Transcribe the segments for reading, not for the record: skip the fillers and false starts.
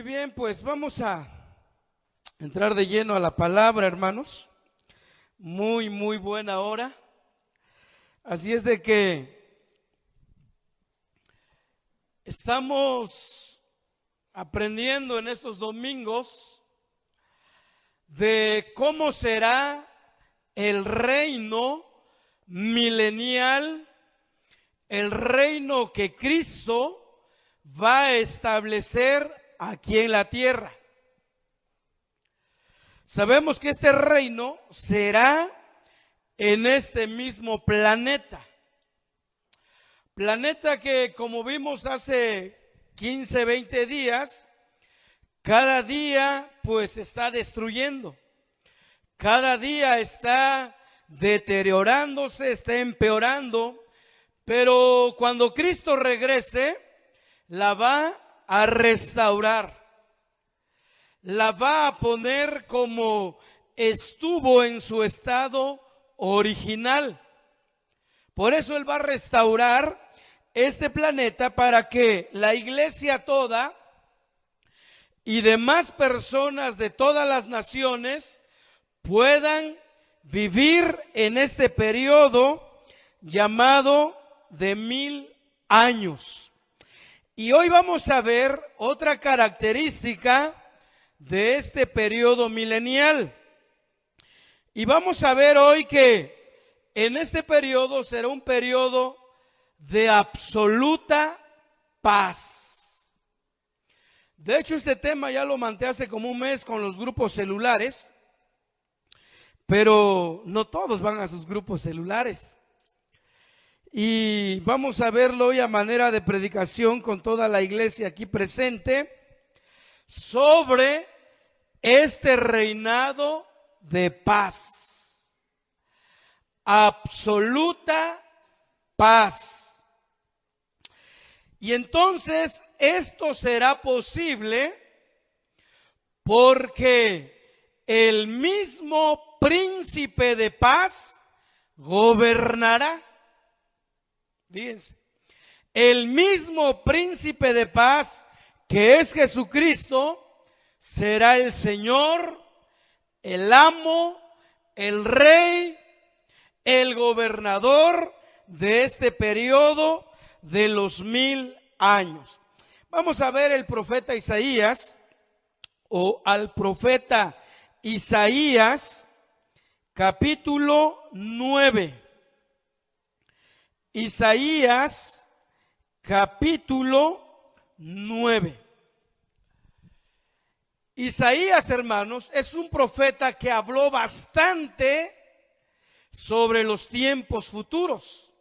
Muy bien, pues vamos a entrar de lleno a la palabra, hermanos. Muy buena hora. Así es de que estamos aprendiendo en estos domingos de cómo será el reino milenial, el reino que Cristo va a establecer aquí en la tierra. Sabemos que este reino será en este mismo planeta que, como vimos hace 15, 20 días, cada día pues está destruyendo, cada día está deteriorándose, está empeorando, pero cuando Cristo regrese, la va a restaurar, la va a poner como estuvo en su estado original. Por eso Él va a restaurar este planeta para que la iglesia toda y demás personas de todas las naciones puedan vivir en este periodo llamado de 1000 años. Y hoy vamos a ver otra característica de este periodo milenial. Y vamos a ver hoy que en este periodo será un periodo de absoluta paz. De hecho, este tema ya lo manté hace como un mes con los grupos celulares, pero no todos van a sus grupos celulares. Y vamos a verlo hoy a manera de predicación con toda la iglesia aquí presente sobre este reinado de paz, absoluta paz. Y entonces esto será posible porque el mismo príncipe de paz gobernará. Fíjense, el mismo príncipe de paz que es Jesucristo será el Señor, el amo, el rey, el gobernador de este periodo de los 1000 años. Vamos a ver el profeta Isaías, o al profeta Isaías, capítulo 9. Isaías, capítulo 9. Isaías, hermanos, es un profeta que habló bastante sobre los tiempos futuros.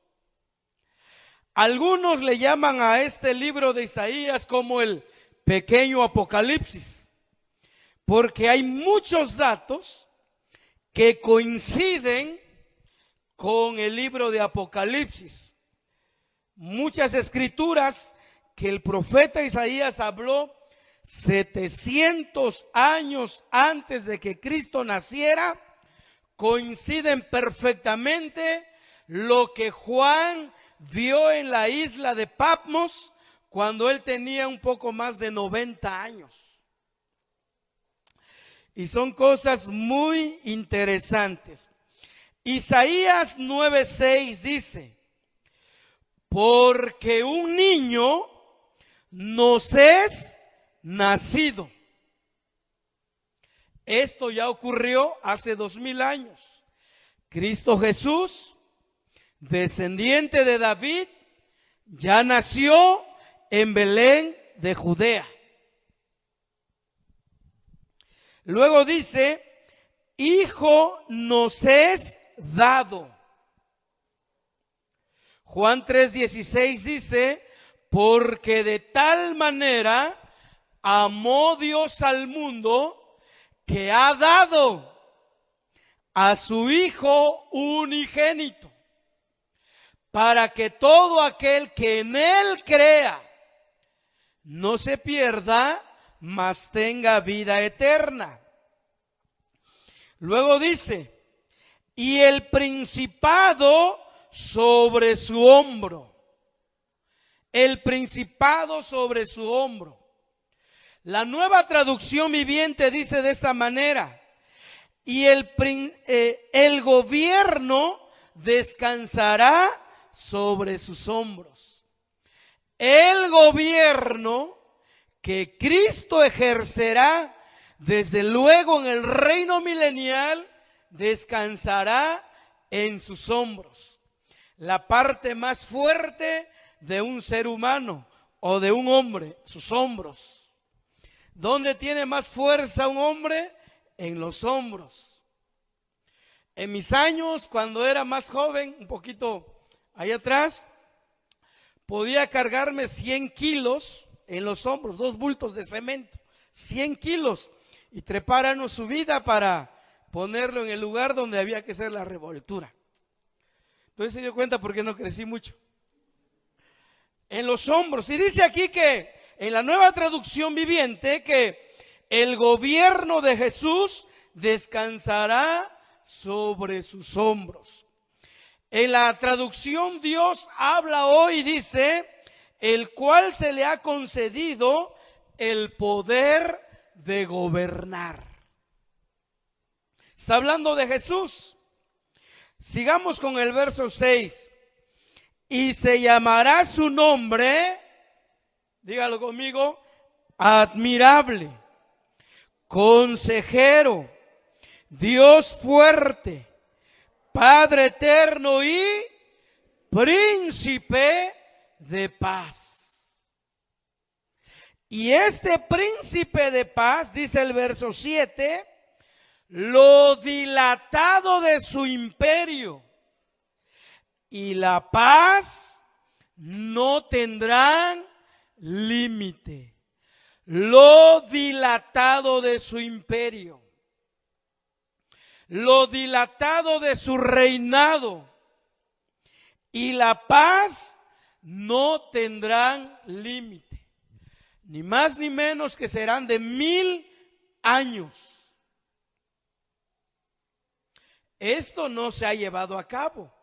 Algunos le llaman a este libro de Isaías como el pequeño Apocalipsis, porque hay muchos datos que coinciden con el libro de Apocalipsis. Muchas escrituras que el profeta Isaías habló 700 años antes de que Cristo naciera, coinciden perfectamente lo que Juan vio en la isla de Patmos cuando él tenía un poco más de 90 años. Y son cosas muy interesantes. Isaías 9:6 dice: porque un niño nos es nacido. Esto ya ocurrió hace 2000 años. Cristo Jesús, descendiente de David, ya nació en Belén de Judea. Luego dice: hijo nos es dado. Juan 3:16 dice: porque de tal manera amó Dios al mundo que ha dado a su Hijo unigénito, para que todo aquel que en Él crea no se pierda, mas tenga vida eterna. Luego dice: y el principado sobre su hombro. El principado sobre su hombro. La Nueva Traducción Viviente dice de esta manera: y el gobierno descansará sobre sus hombros. El gobierno que Cristo ejercerá desde luego en el reino milenial descansará en sus hombros. La parte más fuerte de un ser humano o de un hombre, sus hombros. ¿Dónde tiene más fuerza un hombre? En los hombros. En mis años, cuando era más joven, un poquito ahí atrás, podía cargarme 100 kilos en los hombros, 2 bultos de cemento, 100 kilos, y trepar a su vida para ponerlo en el lugar donde había que hacer la revoltura. Entonces se dio cuenta por qué no crecí mucho. En los hombros. Y dice aquí que en la Nueva Traducción Viviente que el gobierno de Jesús descansará sobre sus hombros. En la traducción Dios habla hoy, dice, el cual se le ha concedido el poder de gobernar. Está hablando de Jesús. Sigamos con el verso 6. Y se llamará su nombre, dígalo conmigo, admirable, consejero, Dios fuerte, Padre eterno y príncipe de paz. Y este príncipe de paz, dice el verso 7, lo dilatado de su imperio y la paz no tendrán límite. Lo dilatado de su imperio, lo dilatado de su reinado y la paz no tendrán límite, ni más ni menos que serán de 1000 años. Esto no se ha llevado a cabo.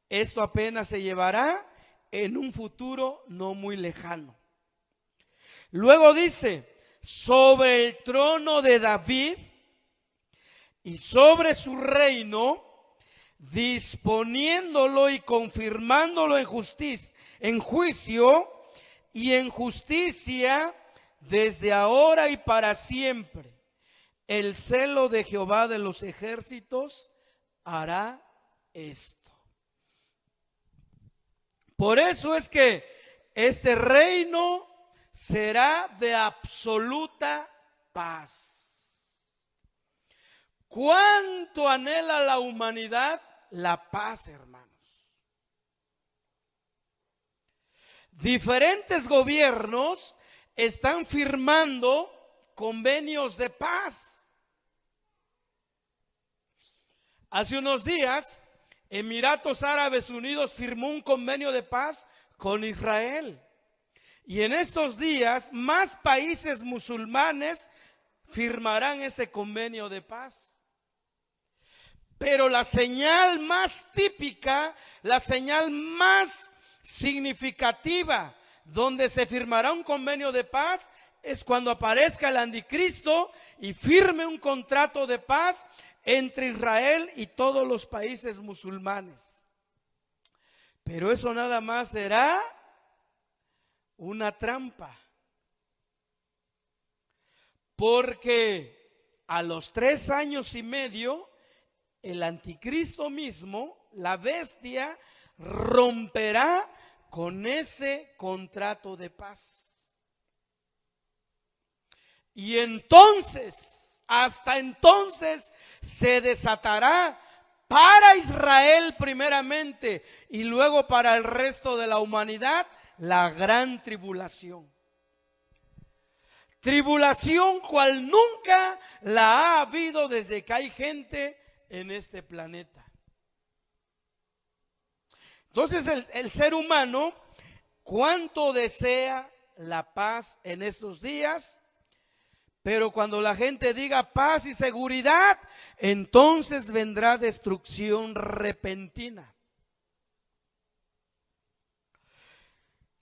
Esto apenas se llevará en un futuro no muy lejano. Luego dice, sobre el trono de David y sobre su reino, disponiéndolo y confirmándolo en justicia, en juicio y en justicia desde ahora y para siempre. El celo de Jehová de los ejércitos hará esto. Por eso es que este reino será de absoluta paz. ¿Cuánto anhela la humanidad la paz, hermanos? Diferentes gobiernos están firmando convenios de paz. Hace unos días, Emiratos Árabes Unidos firmó un convenio de paz con Israel. Y en estos días, más países musulmanes firmarán ese convenio de paz. Pero la señal más típica, la señal más significativa donde se firmará un convenio de paz es cuando aparezca el anticristo y firme un contrato de paz entre Israel y todos los países musulmanes. Pero eso nada más será una trampa. Porque a los 3 años y medio, el anticristo mismo, la bestia, romperá con ese contrato de paz. Y entonces, hasta entonces, se desatará para Israel primeramente y luego para el resto de la humanidad la gran tribulación. Tribulación cual nunca la ha habido desde que hay gente en este planeta. Entonces el ser humano, ¿cuánto desea la paz en estos días? Pero cuando la gente diga paz y seguridad, entonces vendrá destrucción repentina.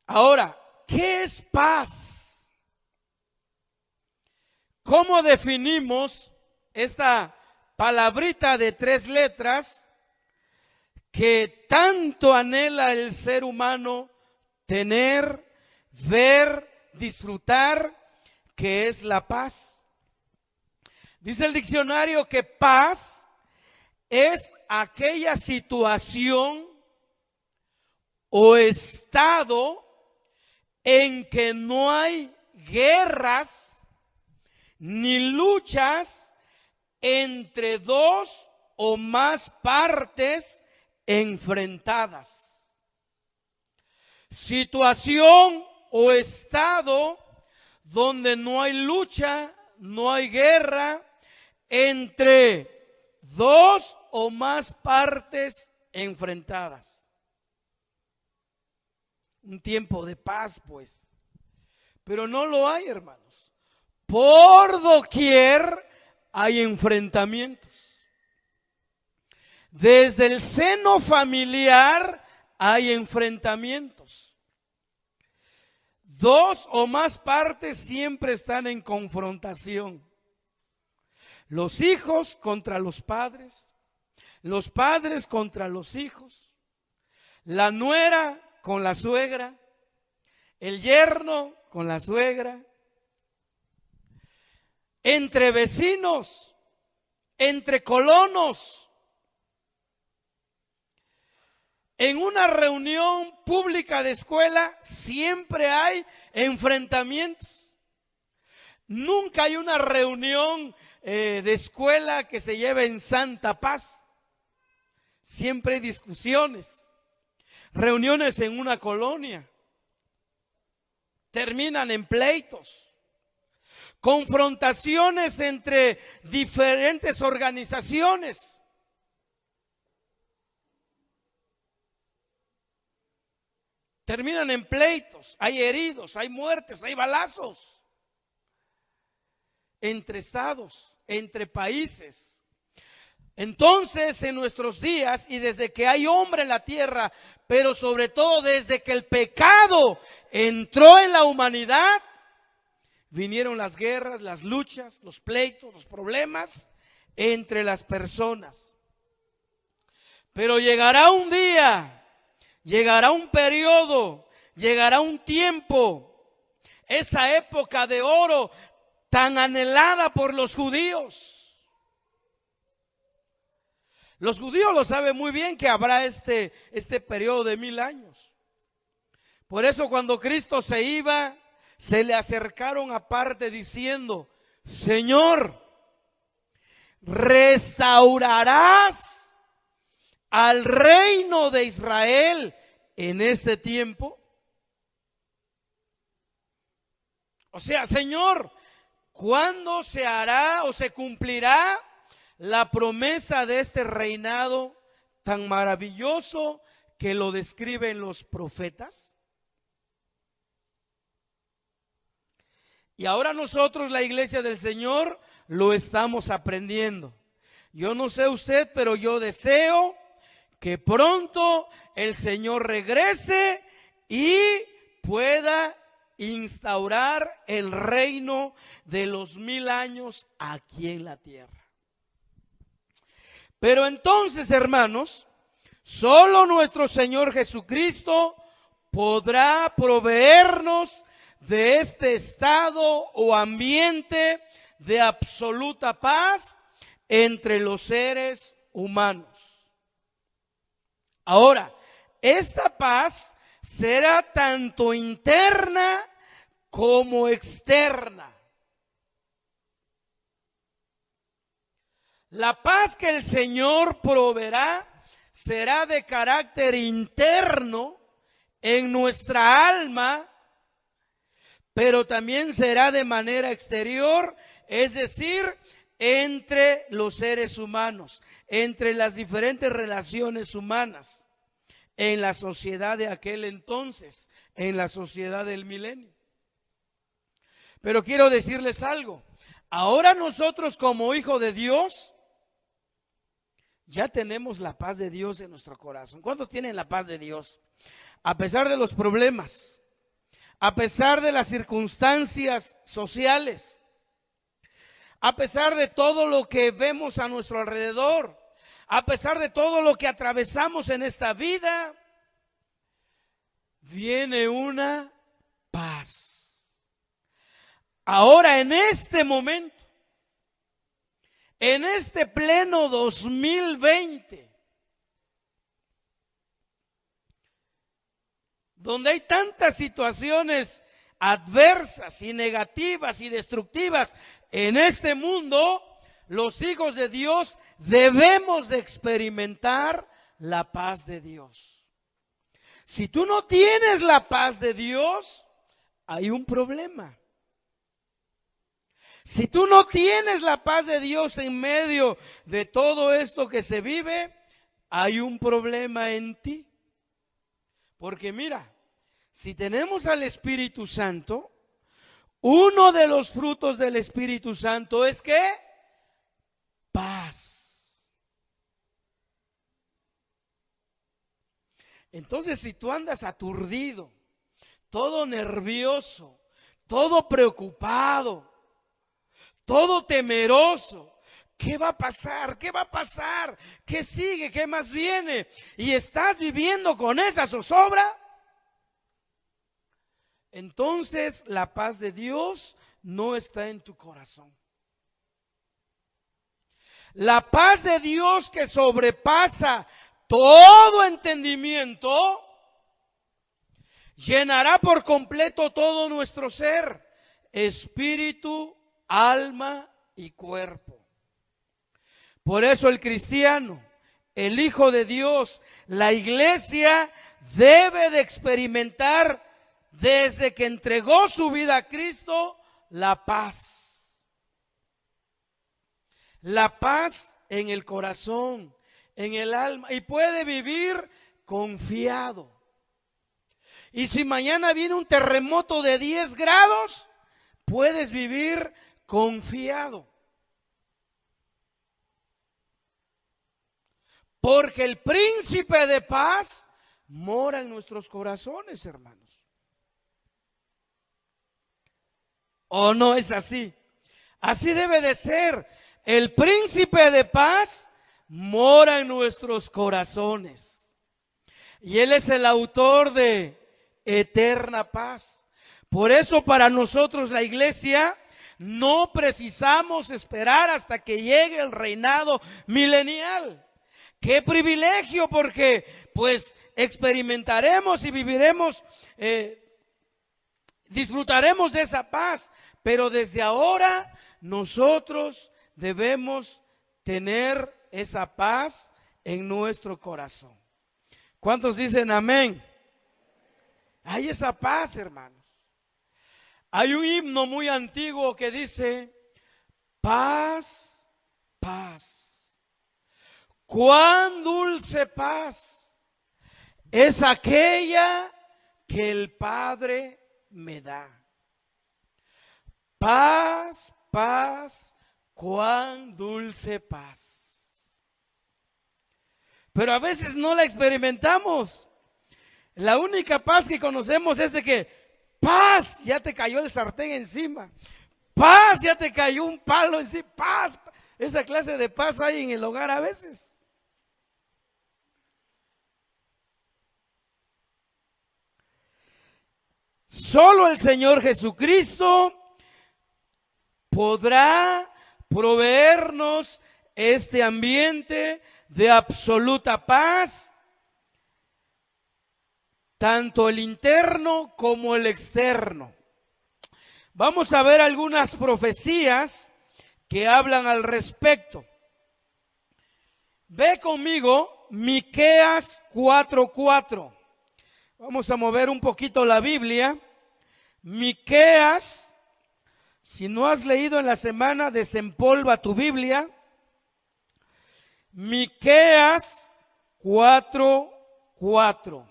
Ahora, ¿qué es paz? ¿Cómo definimos esta palabrita de 3 letras que tanto anhela el ser humano tener, ver, disfrutar, que es la paz? Dice el diccionario que paz es aquella situación o estado en que no hay guerras ni luchas entre 2 o más partes enfrentadas. Situación o estado donde no hay lucha, no hay guerra entre 2 o más partes enfrentadas. Un tiempo de paz, pues. Pero no lo hay, hermanos. Por doquier hay enfrentamientos. Desde el seno familiar hay enfrentamientos. 2 o más partes siempre están en confrontación. Los hijos contra los padres contra los hijos, la nuera con la suegra, el yerno con la suegra, entre vecinos, entre colonos. En una reunión pública de escuela siempre hay enfrentamientos. Nunca hay una reunión de escuela que se lleve en santa paz. Siempre hay discusiones. Reuniones en una colonia terminan en pleitos. Confrontaciones entre diferentes organizaciones. Terminan en pleitos, hay heridos, hay muertes, hay balazos. Entre estados, entre países. Entonces, en nuestros días, y desde que hay hombre en la tierra, pero sobre todo desde que el pecado entró en la humanidad, vinieron las guerras, las luchas, los pleitos, los problemas entre las personas. Pero llegará un día, llegará un periodo, llegará un tiempo, esa época de oro tan anhelada por los judíos. Los judíos lo saben muy bien que habrá este periodo de 1000 años. Por eso cuando Cristo se iba, se le acercaron aparte diciendo: Señor, ¿restaurarás al reino de Israel en este tiempo? O sea, Señor, ¿cuándo se hará o se cumplirá la promesa de este reinado tan maravilloso que lo describen los profetas? Y ahora nosotros, la iglesia del Señor, lo estamos aprendiendo. Yo no sé usted, pero yo deseo que pronto el Señor regrese y pueda instaurar el reino de los 1000 años aquí en la tierra. Pero entonces, hermanos, solo nuestro Señor Jesucristo podrá proveernos de este estado o ambiente de absoluta paz entre los seres humanos. Ahora, esta paz será tanto interna como externa. La paz que el Señor proveerá será de carácter interno en nuestra alma, pero también será de manera exterior, es decir, entre los seres humanos, entre las diferentes relaciones humanas, en la sociedad de aquel entonces, en la sociedad del milenio. Pero quiero decirles algo, ahora nosotros como hijos de Dios, ya tenemos la paz de Dios en nuestro corazón. ¿Cuántos tienen la paz de Dios? A pesar de los problemas, a pesar de las circunstancias sociales, a pesar de todo lo que vemos a nuestro alrededor, a pesar de todo lo que atravesamos en esta vida, viene una paz. Ahora, en este momento, en este pleno 2020, donde hay tantas situaciones adversas y negativas y destructivas en este mundo, los hijos de Dios debemos de experimentar la paz de Dios. Si tú no tienes la paz de Dios, hay un problema. Si tú no tienes la paz de Dios en medio de todo esto que se vive, hay un problema en ti. Porque mira, si tenemos al Espíritu Santo, uno de los frutos del Espíritu Santo es ¿qué? Paz. Entonces, si tú andas aturdido, todo nervioso, todo preocupado, todo temeroso, ¿qué va a pasar? ¿Qué va a pasar? ¿Qué sigue? ¿Qué más viene? Y estás viviendo con esa zozobra, entonces la paz de Dios no está en tu corazón. La paz de Dios que sobrepasa todo entendimiento llenará por completo todo nuestro ser, espíritu, alma y cuerpo. Por eso el cristiano, el Hijo de Dios, la iglesia debe de experimentar desde que entregó su vida a Cristo la paz. La paz en el corazón, en el alma, y puede vivir confiado. Y si mañana viene un terremoto de 10 grados, puedes vivir confiado. Porque el príncipe de paz mora en nuestros corazones, hermanos. ¿O no es así? Así debe de ser. El príncipe de paz mora en nuestros corazones. Y Él es el autor de eterna paz. Por eso para nosotros la iglesia no precisamos esperar hasta que llegue el reinado milenial. ¡Qué privilegio! Porque pues experimentaremos y viviremos, disfrutaremos de esa paz. Pero desde ahora nosotros debemos tener esa paz en nuestro corazón. ¿Cuántos dicen amén? Hay esa paz, hermanos. Hay un himno muy antiguo que dice: paz, paz. Cuán dulce paz es aquella que el Padre me da. Paz, paz, cuán dulce paz. Pero a veces no la experimentamos. La única paz que conocemos es de que paz, ya te cayó el sartén encima. Paz, ya te cayó un palo encima. Paz, esa clase de paz hay en el hogar a veces. Solo el Señor Jesucristo podrá proveernos este ambiente de absoluta paz, tanto el interno como el externo. Vamos a ver algunas profecías que hablan al respecto. Ve conmigo Miqueas 4:4. Vamos a mover un poquito la Biblia. Miqueas, si no has leído en la semana, desempolva tu Biblia. Miqueas 4:4.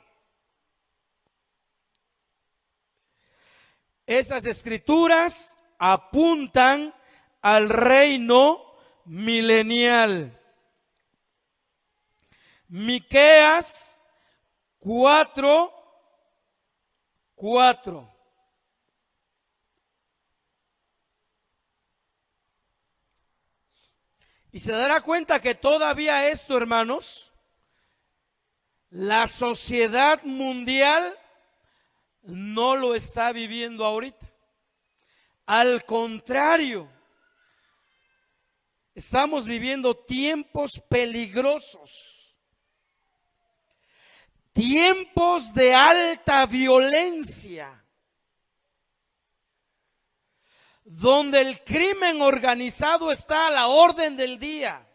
Esas escrituras apuntan al reino milenial. Miqueas 4:4. Y se dará cuenta que todavía esto, hermanos, la sociedad mundial no lo está viviendo ahorita. Al contrario, estamos viviendo tiempos peligrosos, tiempos de alta violencia, donde el crimen organizado está a la orden del día.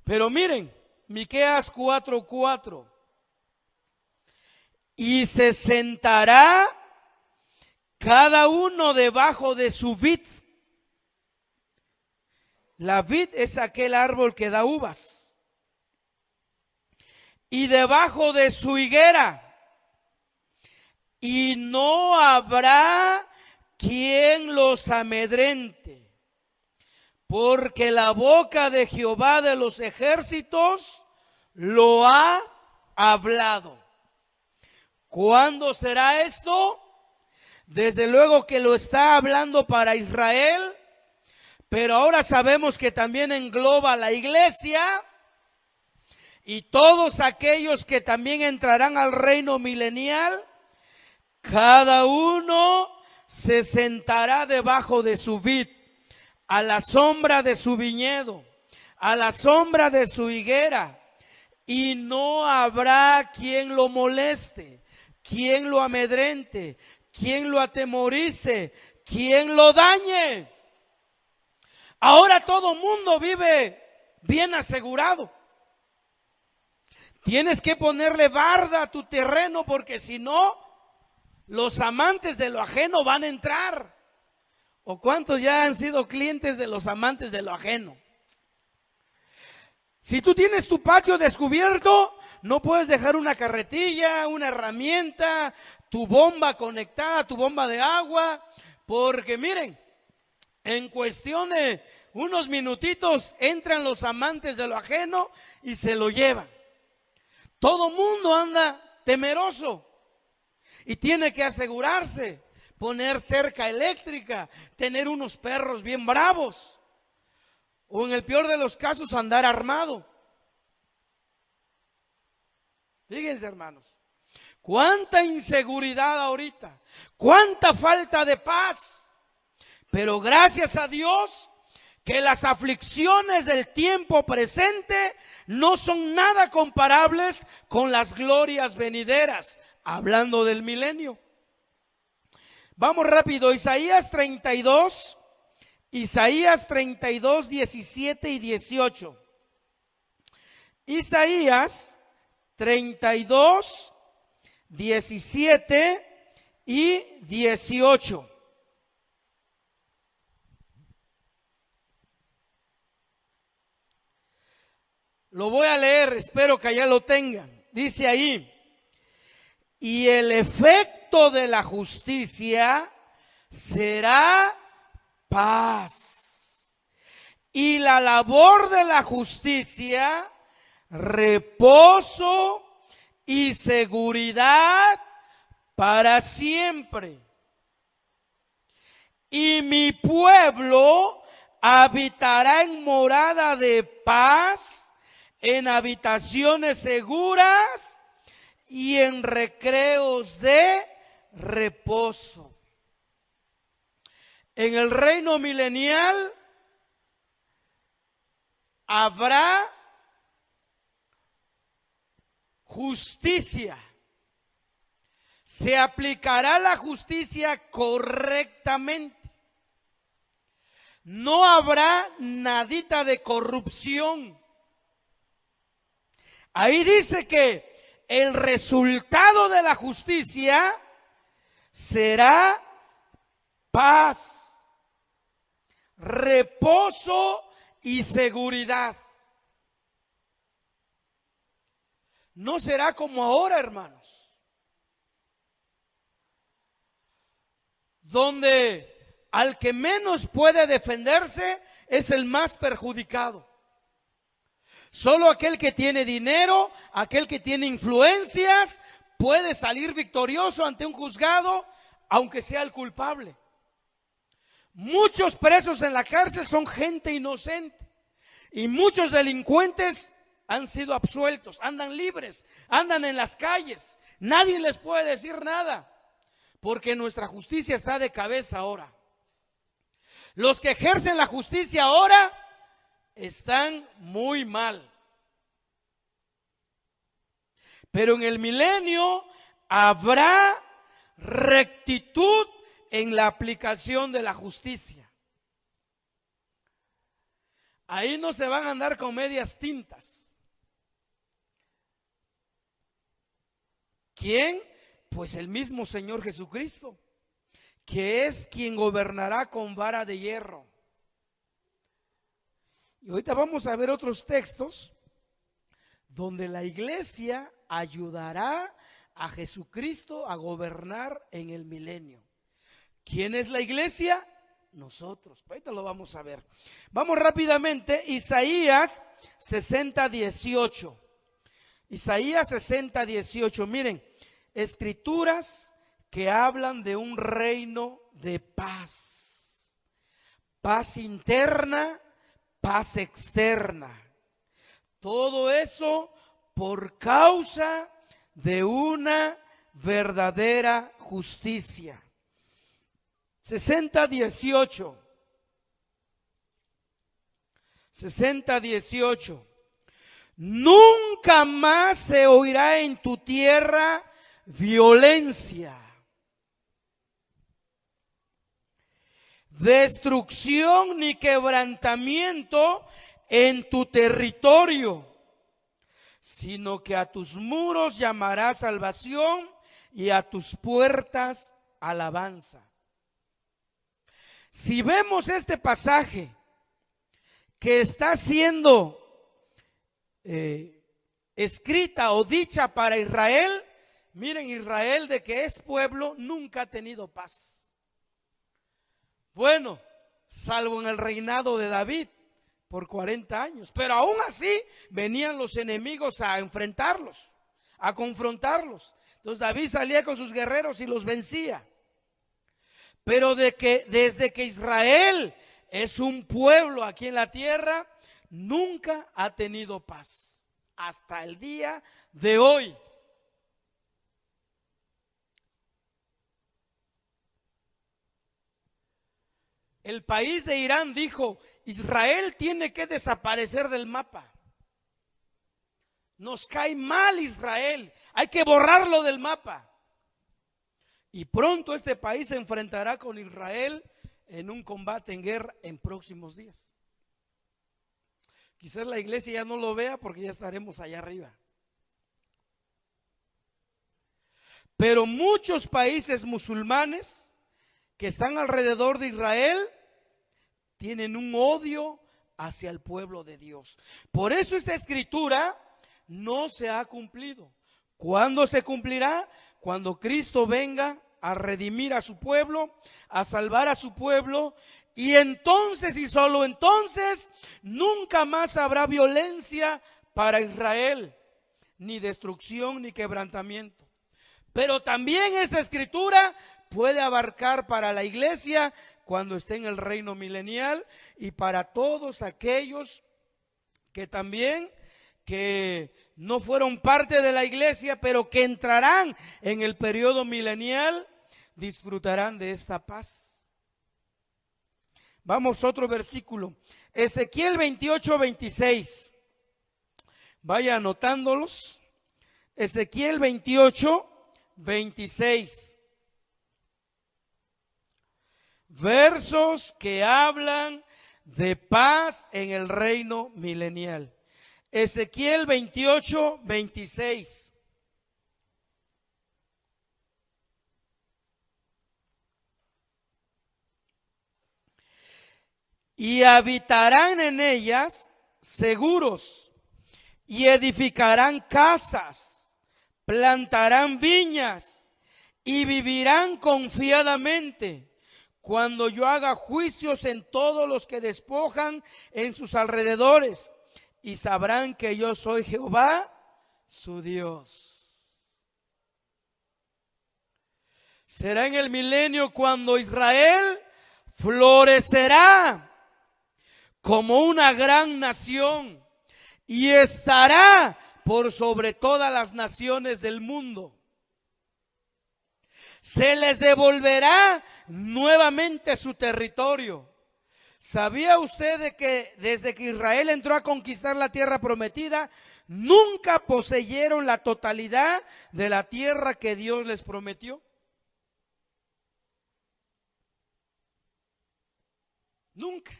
Pero miren, Miqueas 4:4, y se sentará cada uno debajo de su vid. La vid es aquel árbol que da uvas. Y debajo de su higuera, y no habrá quien los amedrente, porque la boca de Jehová de los ejércitos lo ha hablado. ¿Cuándo será esto? Desde luego que lo está hablando para Israel, pero ahora sabemos que también engloba a la iglesia y todos aquellos que también entrarán al reino milenial. Cada uno se sentará debajo de su vid, a la sombra de su viñedo, a la sombra de su higuera, y no habrá quien lo moleste, quien lo amedrente, quien lo atemorice, quien lo dañe. Ahora todo mundo vive bien asegurado. Tienes que ponerle barda a tu terreno, porque si no, los amantes de lo ajeno van a entrar. ¿O cuántos ya han sido clientes de los amantes de lo ajeno? Si tú tienes tu patio descubierto, no puedes dejar una carretilla, una herramienta, tu bomba conectada, tu bomba de agua, porque miren, en cuestión de unos minutitos entran los amantes de lo ajeno y se lo llevan. Todo mundo anda temeroso y tiene que asegurarse, poner cerca eléctrica, tener unos perros bien bravos, o en el peor de los casos andar armado. Fíjense, hermanos, cuánta inseguridad ahorita, cuánta falta de paz. Pero gracias a Dios que las aflicciones del tiempo presente no son nada comparables con las glorias venideras, hablando del milenio. Vamos rápido, Isaías 32, 17 y 18. Isaías 32, 17 y 18. Lo voy a leer, espero que ya lo tengan. Dice ahí: y el efecto de la justicia será paz, y la labor de la justicia reposo y seguridad para siempre. Y mi pueblo habitará en morada de paz, en habitaciones seguras y en recreos de reposo. En el reino milenial habrá justicia. Se aplicará la justicia correctamente. No habrá nadita de corrupción. Ahí dice que el resultado de la justicia será paz, reposo y seguridad. No será como ahora, hermanos, donde al que menos puede defenderse es el más perjudicado. Solo aquel que tiene dinero, aquel que tiene influencias, puede salir victorioso ante un juzgado, aunque sea el culpable. Muchos presos en la cárcel son gente inocente y muchos delincuentes han sido absueltos, andan libres, andan en las calles. Nadie les puede decir nada porque nuestra justicia está de cabeza ahora. Los que ejercen la justicia ahora están muy mal. Pero en el milenio habrá rectitud en la aplicación de la justicia. Ahí no se van a andar con medias tintas. ¿Quién? Pues el mismo Señor Jesucristo, que es quien gobernará con vara de hierro. Y ahorita vamos a ver otros textos donde la iglesia ayudará a Jesucristo a gobernar en el milenio. ¿Quién es la iglesia? Nosotros. Ahorita lo vamos a ver. Vamos rápidamente, Isaías 60:18. Isaías 60:18. Miren, escrituras que hablan de un reino de paz. Paz interna, paz externa. Todo eso por causa de una verdadera justicia. 60:18. 60:18. Nunca más se oirá en tu tierra violencia, destrucción ni quebrantamiento en tu territorio, sino que a tus muros llamarás salvación y a tus puertas alabanza. Si vemos este pasaje que está siendo escrita o dicha para Israel, miren, Israel, de que es pueblo, nunca ha tenido paz. Bueno, salvo en el reinado de David por 40 años, pero aún así venían los enemigos a enfrentarlos, a confrontarlos. Entonces David salía con sus guerreros y los vencía. Pero desde que Israel es un pueblo aquí en la tierra, nunca ha tenido paz hasta el día de hoy. El país de Irán dijo: Israel tiene que desaparecer del mapa. Nos cae mal Israel, hay que borrarlo del mapa. Y pronto este país se enfrentará con Israel en un combate en guerra en próximos días. Quizás la iglesia ya no lo vea porque ya estaremos allá arriba. Pero muchos países musulmanes que están alrededor de Israel tienen un odio hacia el pueblo de Dios. Por eso esta escritura no se ha cumplido. ¿Cuándo se cumplirá? Cuando Cristo venga a redimir a su pueblo, a salvar a su pueblo, y entonces y solo entonces nunca más habrá violencia para Israel, ni destrucción ni quebrantamiento. Pero también esta escritura puede abarcar para la iglesia cuando esté en el reino milenial y para todos aquellos que también no fueron parte de la iglesia, pero que entrarán en el periodo milenial, disfrutarán de esta paz. Vamos a otro versículo, Ezequiel 28:26. Vaya anotándolos. Ezequiel 28:26. Versos que hablan de paz en el reino milenial. Ezequiel 28:26. Y habitarán en ellas seguros, y edificarán casas, plantarán viñas, y vivirán confiadamente, cuando yo haga juicios en todos los que despojan en sus alrededores, y sabrán que yo soy Jehová, su Dios. Será en el milenio cuando Israel florecerá como una gran nación y estará por sobre todas las naciones del mundo. Se les devolverá nuevamente su territorio. ¿Sabía usted de que desde que Israel entró a conquistar la tierra prometida, nunca poseyeron la totalidad de la tierra que Dios les prometió? Nunca.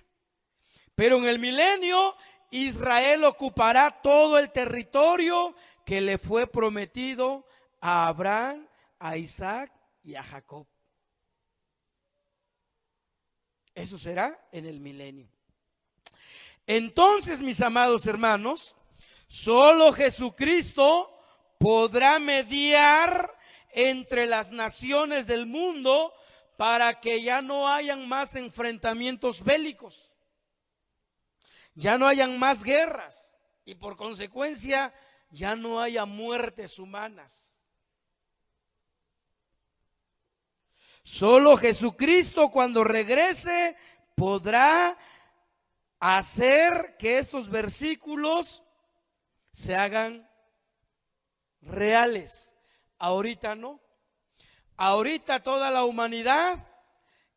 Pero en el milenio, Israel ocupará todo el territorio que le fue prometido a Abraham, a Isaac y a Jacob. Eso será en el milenio. Entonces, mis amados hermanos, solo Jesucristo podrá mediar entre las naciones del mundo para que ya no hayan más enfrentamientos bélicos, ya no hayan más guerras y por consecuencia ya no haya muertes humanas. Solo Jesucristo, cuando regrese, podrá hacer que estos versículos se hagan reales. Ahorita no. Ahorita toda la humanidad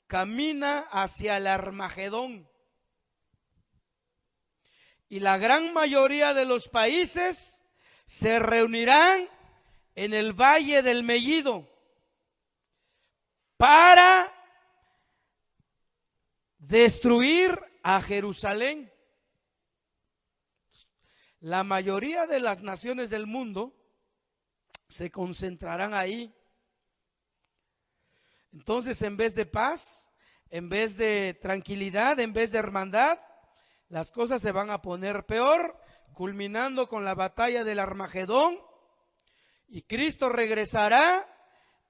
camina hacia el Armagedón. Y la gran mayoría de los países se reunirán en el Valle del Megiddo para destruir a Jerusalén. La mayoría de las naciones del mundo se concentrarán ahí. Entonces, en vez de paz, en vez de tranquilidad, en vez de hermandad, las cosas se van a poner peor, culminando con la batalla del Armagedón, y Cristo regresará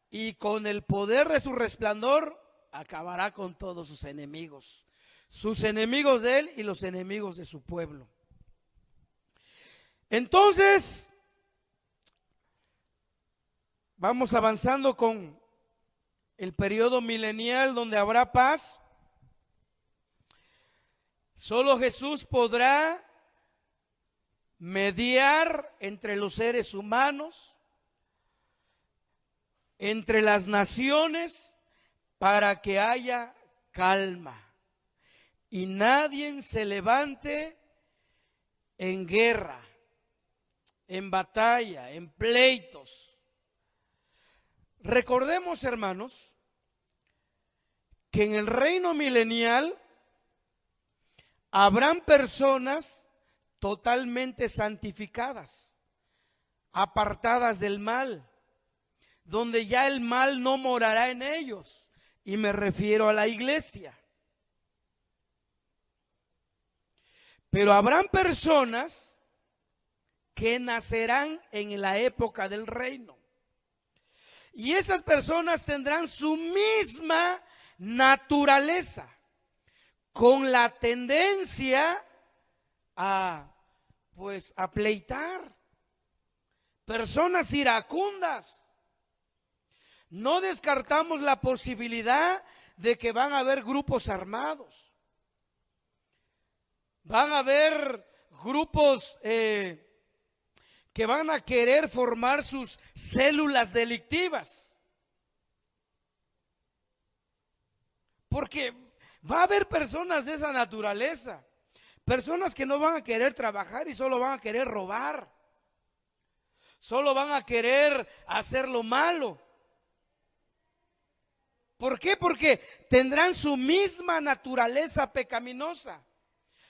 y con el poder de su resplandor acabará con todos sus enemigos de él y los enemigos de su pueblo. Entonces, vamos avanzando con el periodo milenial donde habrá paz. Solo Jesús podrá mediar entre los seres humanos, entre las naciones, para que haya calma y nadie se levante en guerra, en batalla, en pleitos. Recordemos, hermanos, que en el reino milenial habrán personas totalmente santificadas, apartadas del mal, donde ya el mal no morará en ellos, y me refiero a la iglesia. Pero habrán personas que nacerán en la época del reino, y esas personas tendrán su misma naturaleza, con la tendencia a pleitar. Personas iracundas. No descartamos la posibilidad de que van a haber grupos armados. Van a haber grupos que van a querer formar sus células delictivas. Porque va a haber personas de esa naturaleza. Personas que no van a querer trabajar y solo van a querer robar. Solo van a querer hacer lo malo. ¿Por qué? Porque tendrán su misma naturaleza pecaminosa,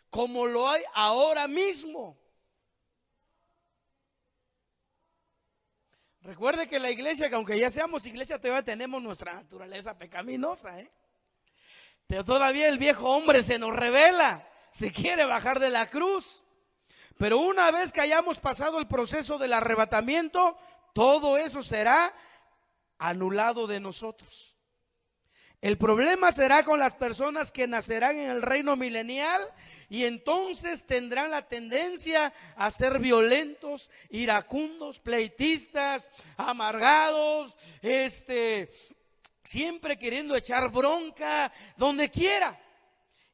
como lo hay ahora mismo. Recuerde que la iglesia, que aunque ya seamos iglesia, todavía tenemos nuestra naturaleza pecaminosa, Pero todavía el viejo hombre se nos revela, se quiere bajar de la cruz. Pero una vez que hayamos pasado el proceso del arrebatamiento, todo eso será anulado de nosotros. El problema será con las personas que nacerán en el reino milenial y entonces tendrán la tendencia a ser violentos, iracundos, pleitistas, amargados, siempre queriendo echar bronca donde quiera.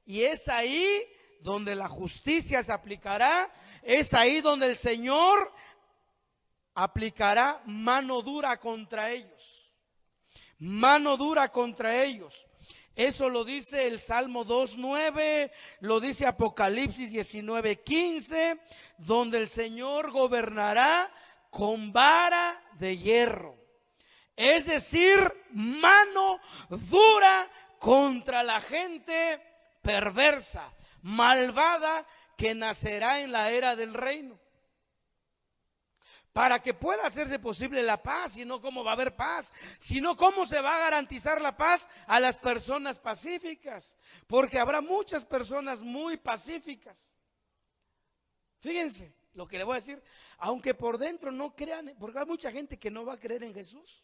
Y es ahí donde la justicia se aplicará, es ahí donde el Señor aplicará mano dura contra ellos. Mano dura contra ellos. Eso lo dice el Salmo 2:9, lo dice Apocalipsis 19:15, donde el Señor gobernará con vara de hierro. Es decir, mano dura contra la gente perversa, malvada, que nacerá en la era del reino. Para que pueda hacerse posible la paz, si no, ¿cómo va a haber paz? Si no, ¿cómo se va a garantizar la paz a las personas pacíficas? Porque habrá muchas personas muy pacíficas. Fíjense lo que le voy a decir, aunque por dentro no crean, porque hay mucha gente que no va a creer en Jesús.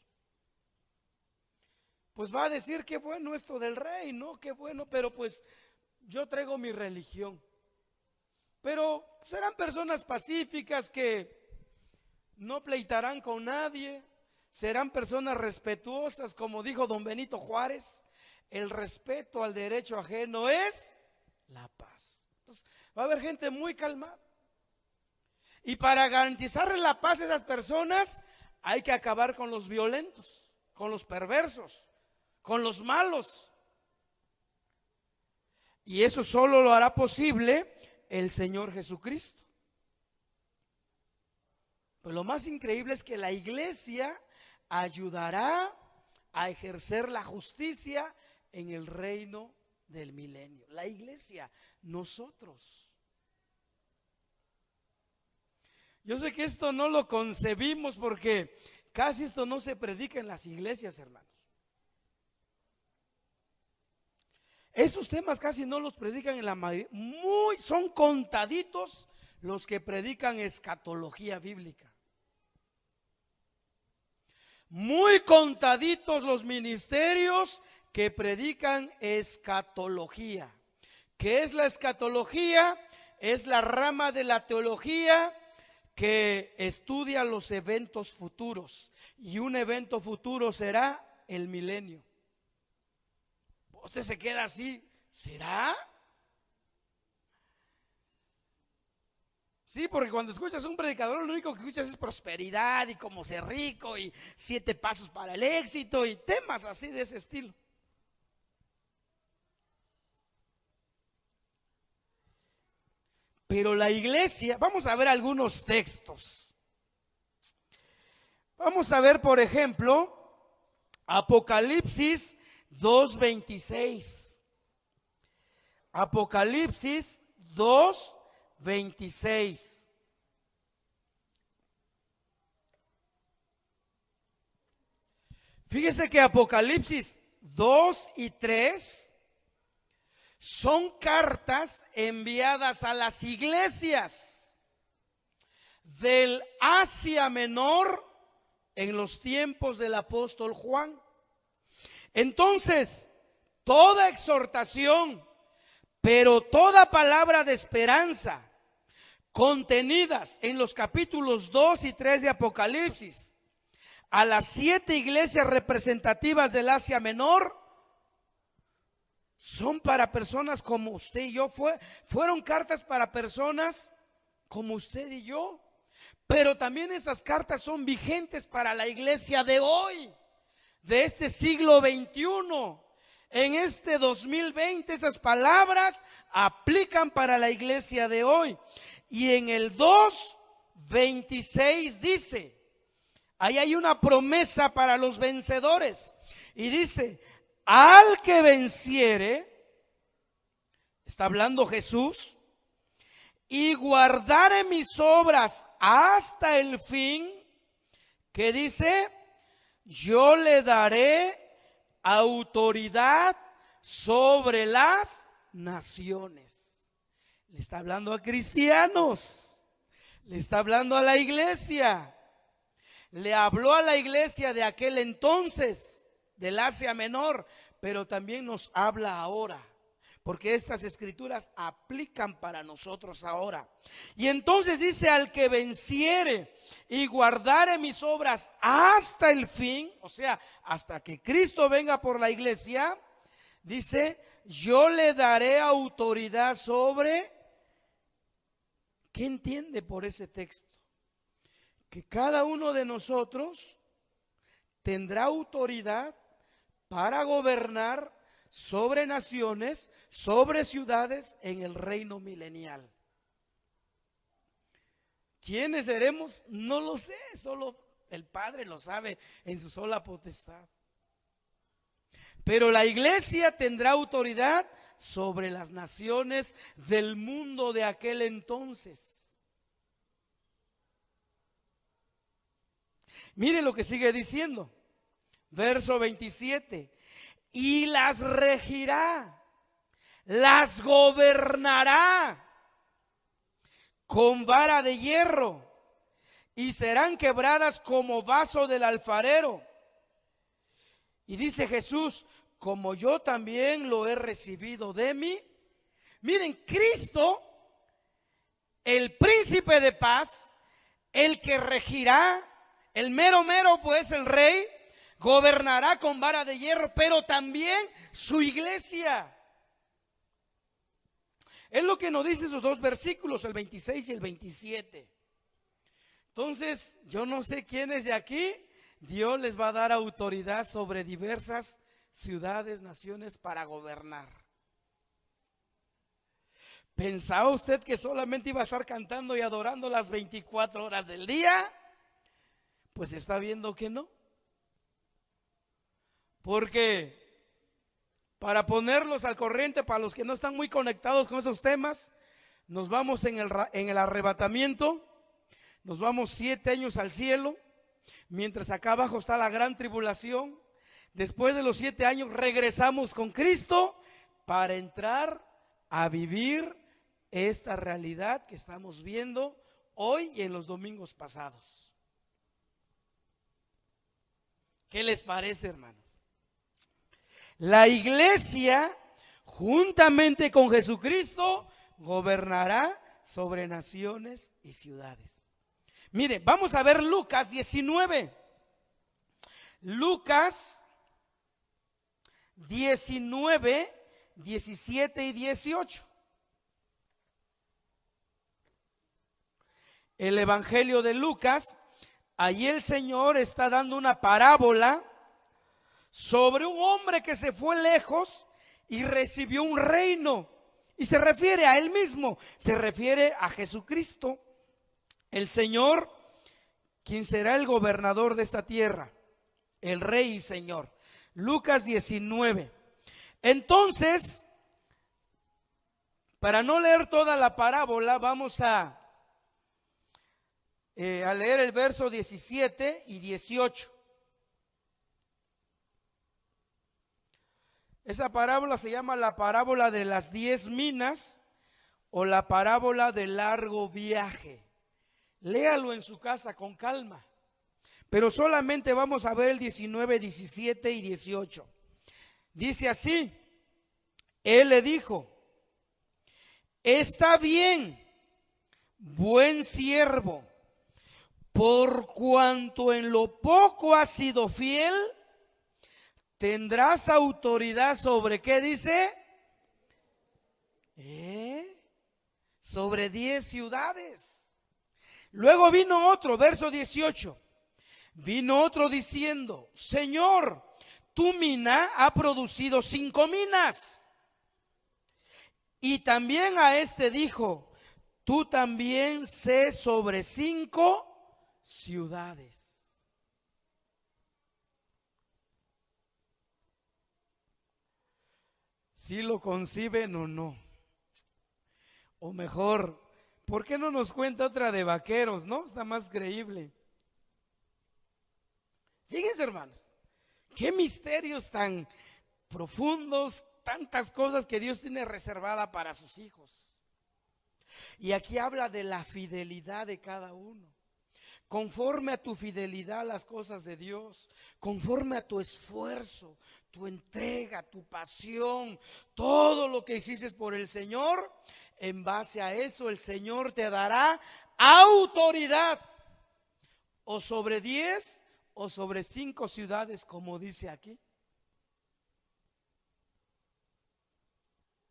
Pues va a decir, qué bueno esto del rey, ¿no? Qué bueno, pero pues yo traigo mi religión. Pero serán personas pacíficas que no pleitarán con nadie, serán personas respetuosas, como dijo don Benito Juárez, el respeto al derecho ajeno es la paz. Entonces, va a haber gente muy calmada. Y para garantizarle la paz a esas personas, hay que acabar con los violentos, con los perversos, con los malos. Y eso solo lo hará posible el Señor Jesucristo. Pero lo más increíble es que la iglesia ayudará a ejercer la justicia en el reino del milenio. La iglesia, nosotros. Yo sé que esto no lo concebimos porque casi esto no se predica en las iglesias, hermanos. Esos temas casi no los predican en la mayoría. Son contaditos los que predican escatología bíblica. Muy contaditos los ministerios que predican escatología. ¿Qué es la escatología? Es la rama de la teología que estudia los eventos futuros. Y un evento futuro será el milenio. Usted se queda así, ¿será? Sí, porque cuando escuchas a un predicador, lo único que escuchas es prosperidad y cómo ser rico y 7 pasos para el éxito y temas así de ese estilo. Pero la iglesia, vamos a ver algunos textos. Vamos a ver, por ejemplo, Apocalipsis 2:26. Apocalipsis 2:26. Fíjese que Apocalipsis 2 y 3 son cartas enviadas a las iglesias del Asia Menor en los tiempos del apóstol Juan. Entonces, toda exhortación, pero toda palabra de esperanza contenidas en los capítulos 2 y 3 de Apocalipsis a las 7 iglesias representativas del Asia Menor son para personas como usted y yo. Fueron cartas para personas como usted y yo. Pero también esas cartas son vigentes para la iglesia de hoy, de este siglo XXI. En este 2020 esas palabras aplican para la iglesia de hoy. Y en el 2:26 dice, ahí hay una promesa para los vencedores. Y dice, al que venciere, está hablando Jesús, y guardare mis obras hasta el fin, que dice, yo le daré autoridad sobre las naciones. Le está hablando a cristianos, le está hablando a la iglesia, le habló a la iglesia de aquel entonces, del Asia Menor, pero también nos habla ahora, porque estas escrituras aplican para nosotros ahora. Y entonces dice: al que venciere y guardare mis obras hasta el fin, o sea, hasta que Cristo venga por la iglesia, dice: yo le daré autoridad sobre. ¿Qué entiende por ese texto? Que cada uno de nosotros tendrá autoridad para gobernar sobre naciones, sobre ciudades en el reino milenial. ¿Quiénes seremos? No lo sé, solo el Padre lo sabe en su sola potestad. Pero la iglesia tendrá autoridad sobre las naciones del mundo de aquel entonces. Mire lo que sigue diciendo, verso 27. Y las regirá, las gobernará con vara de hierro, y serán quebradas como vaso del alfarero. Y dice Jesús: como yo también lo he recibido de mí. Miren, Cristo, el príncipe de paz, el que regirá, el mero pues el rey, gobernará con vara de hierro, pero también su iglesia. Es lo que nos dice esos dos versículos, el 26 y el 27. Entonces, yo no sé quiénes de aquí Dios les va a dar autoridad sobre diversas ciudades, naciones para gobernar. ¿Pensaba usted que solamente iba a estar cantando y adorando las 24 horas del día? Pues está viendo que no. Porque para ponerlos al corriente, para los que no están muy conectados con esos temas, nos vamos en el arrebatamiento, nos vamos 7 años al cielo, mientras acá abajo está la gran tribulación. Después de los 7 años regresamos con Cristo para entrar a vivir esta realidad que estamos viendo hoy y en los domingos pasados. ¿Qué les parece, hermanos? La iglesia, juntamente con Jesucristo, gobernará sobre naciones y ciudades. Mire, vamos a ver Lucas 19. Lucas 19, 17 y 18. El Evangelio de Lucas, allí el Señor está dando una parábola sobre un hombre que se fue lejos y recibió un reino. Y se refiere a él mismo, se refiere a Jesucristo, el Señor, quien será el gobernador de esta tierra, el Rey y Señor. Lucas 19. Entonces, para no leer toda la parábola, vamos a leer el verso 17 y 18. Esa parábola se llama la parábola de las 10 minas o la parábola del largo viaje. Léalo en su casa con calma, pero solamente vamos a ver el 19, 17 y 18. Dice así: él le dijo: está bien, buen siervo, por cuanto en lo poco has sido fiel, tendrás autoridad sobre, ¿qué dice? Sobre 10 ciudades. Luego vino otro, verso 18. Vino otro diciendo: Señor, tu mina ha producido 5 minas. Y también a este dijo: tú también sé sobre 5 ciudades. ¿Sí lo conciben o no? O mejor, ¿por qué no nos cuenta otra de vaqueros, no? Está más creíble. Fíjense, hermanos, qué misterios tan profundos, tantas cosas que Dios tiene reservada para sus hijos. Y aquí habla de la fidelidad de cada uno. Conforme a tu fidelidad a las cosas de Dios, conforme a tu esfuerzo, tu entrega, tu pasión, todo lo que hiciste por el Señor, en base a eso el Señor te dará autoridad, o sobre 10 o sobre 5 ciudades, como dice aquí.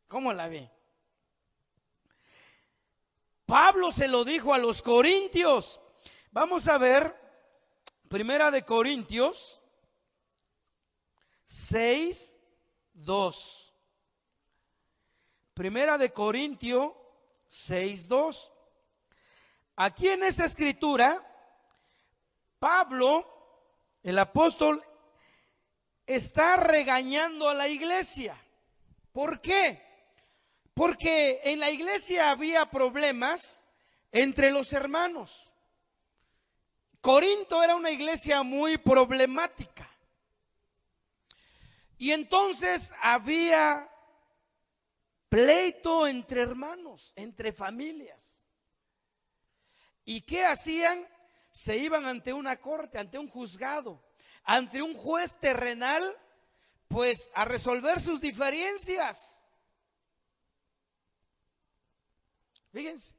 ¿Cómo la ve? Pablo se lo dijo a los corintios. Vamos a ver Primera de Corintios 6:2. Primera de Corintios 6:2. Aquí en esa escritura, Pablo, el apóstol, está regañando a la iglesia. ¿Por qué? Porque en la iglesia había problemas entre los hermanos. Corinto era una iglesia muy problemática. Y entonces había pleito entre hermanos, entre familias. ¿Y qué hacían? Se iban ante una corte, ante un juzgado, ante un juez terrenal, pues a resolver sus diferencias. Fíjense.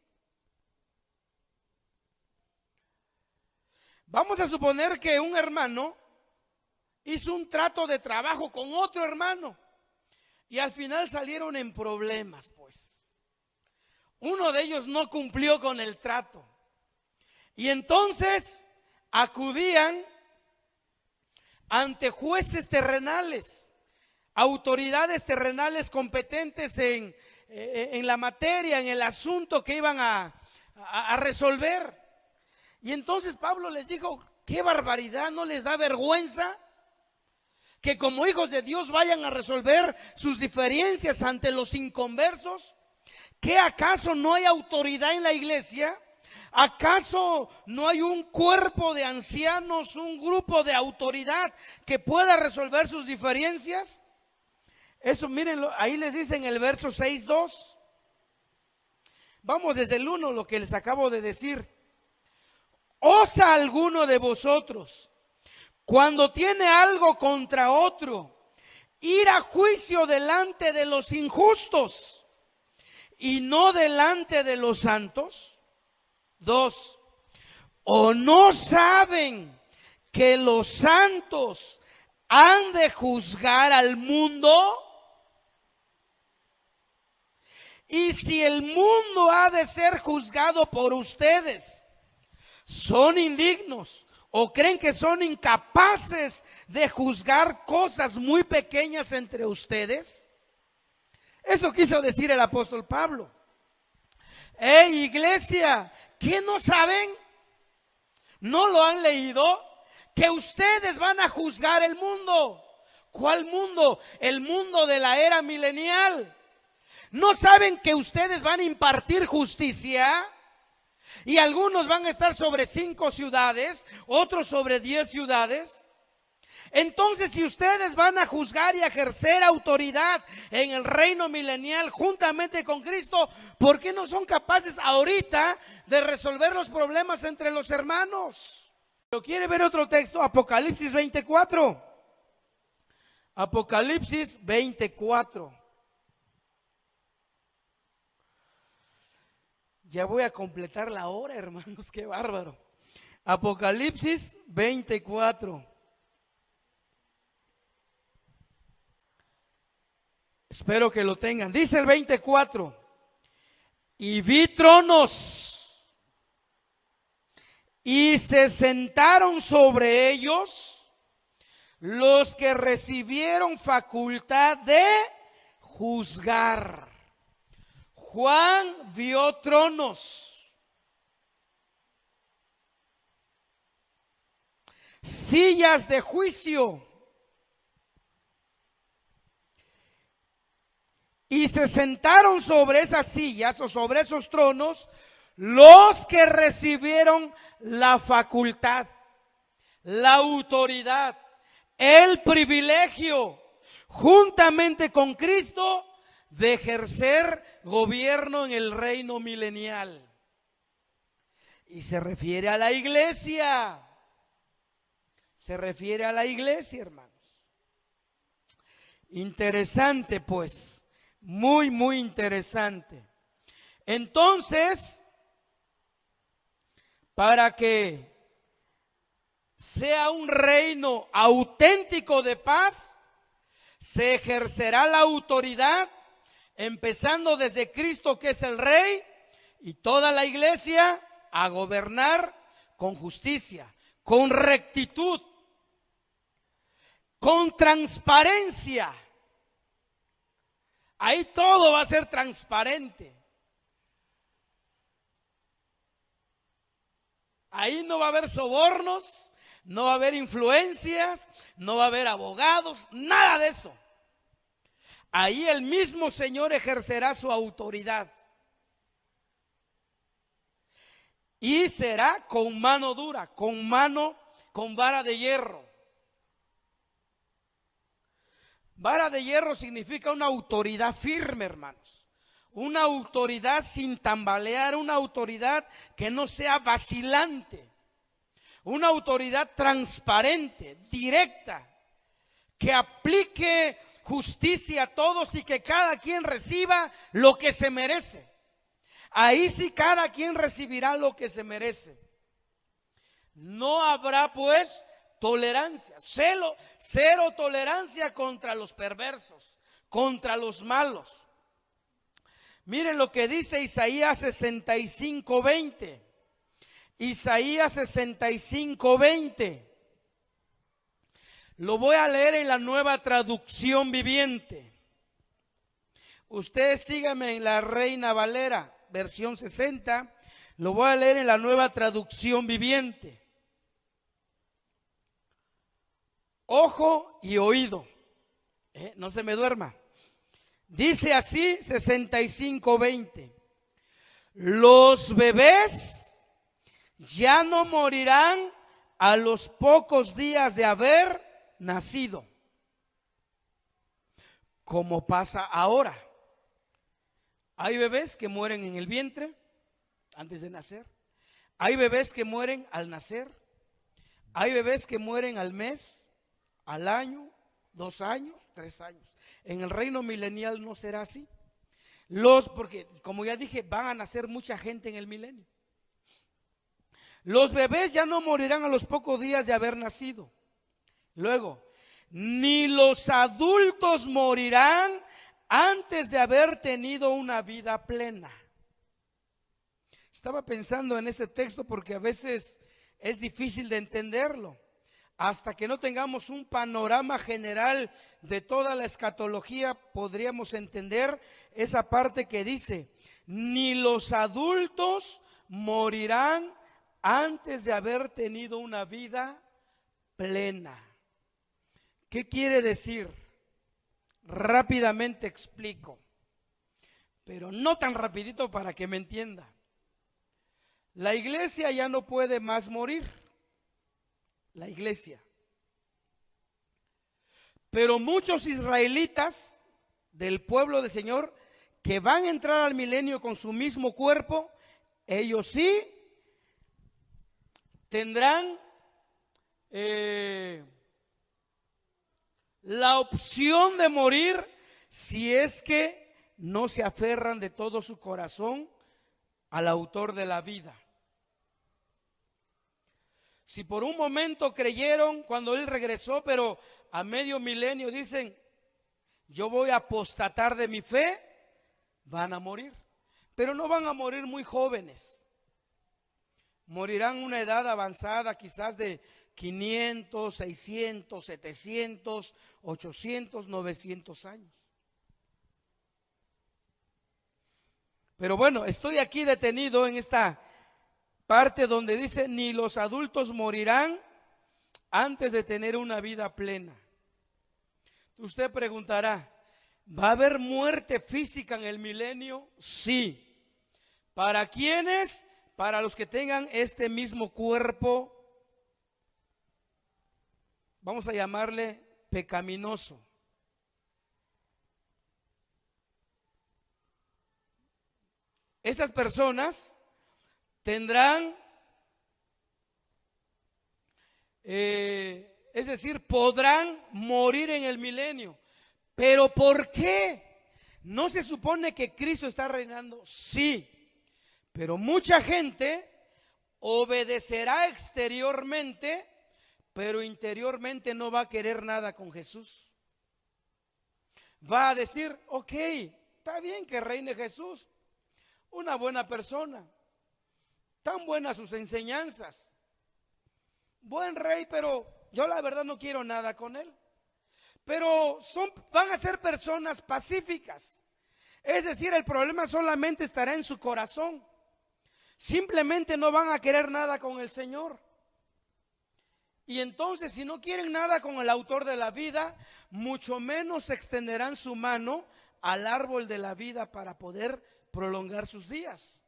Vamos a suponer que un hermano hizo un trato de trabajo con otro hermano y al final salieron en problemas, pues. Uno de ellos no cumplió con el trato. Y entonces acudían ante jueces terrenales, autoridades terrenales competentes en la materia, en el asunto que iban a resolver. Y entonces Pablo les dijo: qué barbaridad, ¿no les da vergüenza que como hijos de Dios vayan a resolver sus diferencias ante los inconversos? ¿Qué acaso no hay autoridad en la iglesia? ¿Acaso no hay un cuerpo de ancianos, un grupo de autoridad que pueda resolver sus diferencias? Eso, mírenlo, ahí les dice en el verso 6:2. Vamos desde el 1, lo que les acabo de decir. ¿Osa alguno de vosotros, cuando tiene algo contra otro, ir a juicio delante de los injustos y no delante de los santos? 2. ¿O no saben que los santos han de juzgar al mundo? Y si el mundo ha de ser juzgado por ustedes, ¿son indignos o creen que son incapaces de juzgar cosas muy pequeñas entre ustedes? Eso quiso decir el apóstol Pablo. ¡Hey, iglesia! ¿Qué no saben? ¿No lo han leído? Que ustedes van a juzgar el mundo. ¿Cuál mundo? El mundo de la era milenial. ¿No saben que ustedes van a impartir justicia? Y algunos van a estar sobre 5 ciudades, otros sobre 10 ciudades. Entonces, si ustedes van a juzgar y a ejercer autoridad en el reino milenial juntamente con Cristo, ¿por qué no son capaces ahorita de resolver los problemas entre los hermanos? ¿Pero quiere ver otro texto? Apocalipsis 24. Apocalipsis 24. Ya voy a completar la hora, hermanos, qué bárbaro. Apocalipsis 24. Espero que lo tengan. Dice el 24: y vi tronos, y se sentaron sobre ellos los que recibieron facultad de juzgar. Juan vio tronos, sillas de juicio, y se sentaron sobre esas sillas o sobre esos tronos los que recibieron la facultad, la autoridad, el privilegio, juntamente con Cristo, de ejercer gobierno en el reino milenial. Y se refiere a la iglesia. Se refiere a la iglesia, hermanos. Interesante, pues, muy, muy interesante. Entonces, para que sea un reino auténtico de paz, se ejercerá la autoridad, empezando desde Cristo, que es el Rey, y toda la iglesia a gobernar con justicia, con rectitud, con transparencia. Ahí todo va a ser transparente. Ahí no va a haber sobornos, no va a haber influencias, no va a haber abogados, nada de eso. Ahí el mismo Señor ejercerá su autoridad. Y será con mano dura, con vara de hierro. Vara de hierro significa una autoridad firme, hermanos. Una autoridad sin tambalear, una autoridad que no sea vacilante. Una autoridad transparente, directa, que aplique justicia a todos y que cada quien reciba lo que se merece. Ahí sí cada quien recibirá lo que se merece. No habrá pues tolerancia, cero tolerancia contra los perversos, contra los malos. Miren lo que dice Isaías 65:20. Isaías 65:20. Lo voy a leer en la Nueva Traducción Viviente. Ustedes síganme en la Reina Valera, versión 60. Lo voy a leer en la Nueva Traducción Viviente. Ojo y oído. No se me duerma. Dice así 65:20. Los bebés ya no morirán a los pocos días de haber nacido, como pasa ahora. Hay bebés que mueren en el vientre antes de nacer. Hay bebés que mueren al nacer. Hay bebés que mueren al mes, al año, 2 años, 3 años. En el reino milenial no será así. Porque como ya dije, van a nacer mucha gente en el milenio. Los bebés ya no morirán a los pocos días de haber nacido. Luego, ni los adultos morirán antes de haber tenido una vida plena. Estaba pensando en ese texto porque a veces es difícil de entenderlo. Hasta que no tengamos un panorama general de toda la escatología, podríamos entender esa parte que dice, ni los adultos morirán antes de haber tenido una vida plena. ¿Qué quiere decir? Rápidamente explico, pero no tan rapidito para que me entienda. La iglesia ya no puede más morir. La iglesia. Pero muchos israelitas del pueblo del Señor que van a entrar al milenio con su mismo cuerpo, ellos sí tendrán la opción de morir si es que no se aferran de todo su corazón al autor de la vida. Si por un momento creyeron cuando Él regresó, pero a medio milenio dicen, yo voy a apostatar de mi fe, van a morir. Pero no van a morir muy jóvenes. Morirán una edad avanzada, quizás de 500, 600, 700, 800, 900 años. Pero bueno, estoy aquí detenido en esta parte donde dice, ni los adultos morirán antes de tener una vida plena. Usted preguntará, ¿va a haber muerte física en el milenio? Sí. ¿Para quiénes? Para los que tengan este mismo cuerpo, vamos a llamarle pecaminoso. Esas personas tendrán, es decir, podrán morir en el milenio, Pero ¿por qué? ¿No se supone que Cristo está reinando? Sí, pero mucha gente obedecerá exteriormente, pero interiormente no va a querer nada con Jesús. Va a decir, ok, está bien que reine Jesús, una buena persona, tan buenas sus enseñanzas, buen rey, pero yo la verdad no quiero nada con él. Pero van a ser personas pacíficas. Es decir, el problema solamente estará en su corazón. Simplemente no van a querer nada con el Señor. Y entonces, si no quieren nada con el autor de la vida, mucho menos extenderán su mano al árbol de la vida para poder prolongar sus días.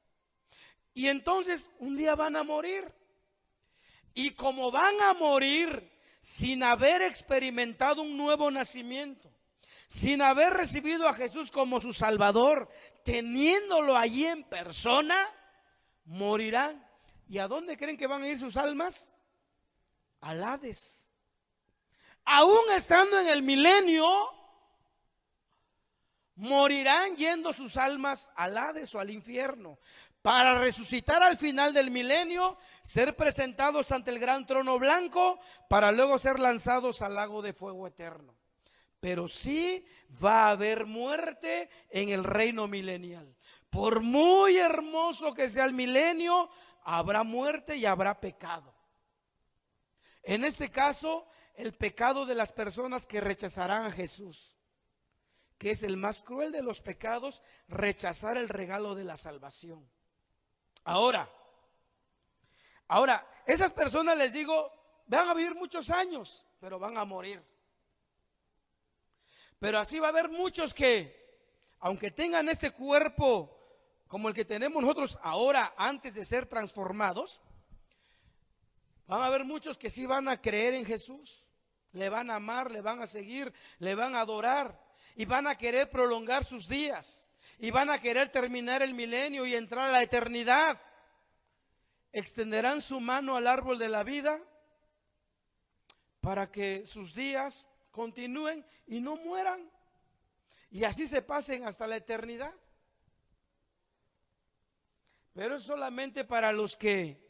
Y entonces un día van a morir. Y como van a morir sin haber experimentado un nuevo nacimiento, sin haber recibido a Jesús como su Salvador, teniéndolo allí en persona, morirán. ¿Y a dónde creen que van a ir sus almas? Al Hades. Aún estando en el milenio, morirán yendo sus almas al Hades o al infierno, para resucitar al final del milenio, ser presentados ante el gran trono blanco, para luego ser lanzados al lago de fuego eterno. Pero sí va a haber muerte en el reino milenial. Por muy hermoso que sea el milenio, habrá muerte y habrá pecado. En este caso, el pecado de las personas que rechazarán a Jesús, que es el más cruel de los pecados, rechazar el regalo de la salvación. Ahora, esas personas, les digo, van a vivir muchos años, pero van a morir. Pero así va a haber muchos que, aunque tengan este cuerpo como el que tenemos nosotros ahora, antes de ser transformados, van a haber muchos que sí van a creer en Jesús, le van a amar, le van a seguir, le van a adorar y van a querer prolongar sus días. Y van a querer terminar el milenio y entrar a la eternidad. Extenderán su mano al árbol de la vida para que sus días continúen y no mueran. Y así se pasen hasta la eternidad. Pero es solamente para los que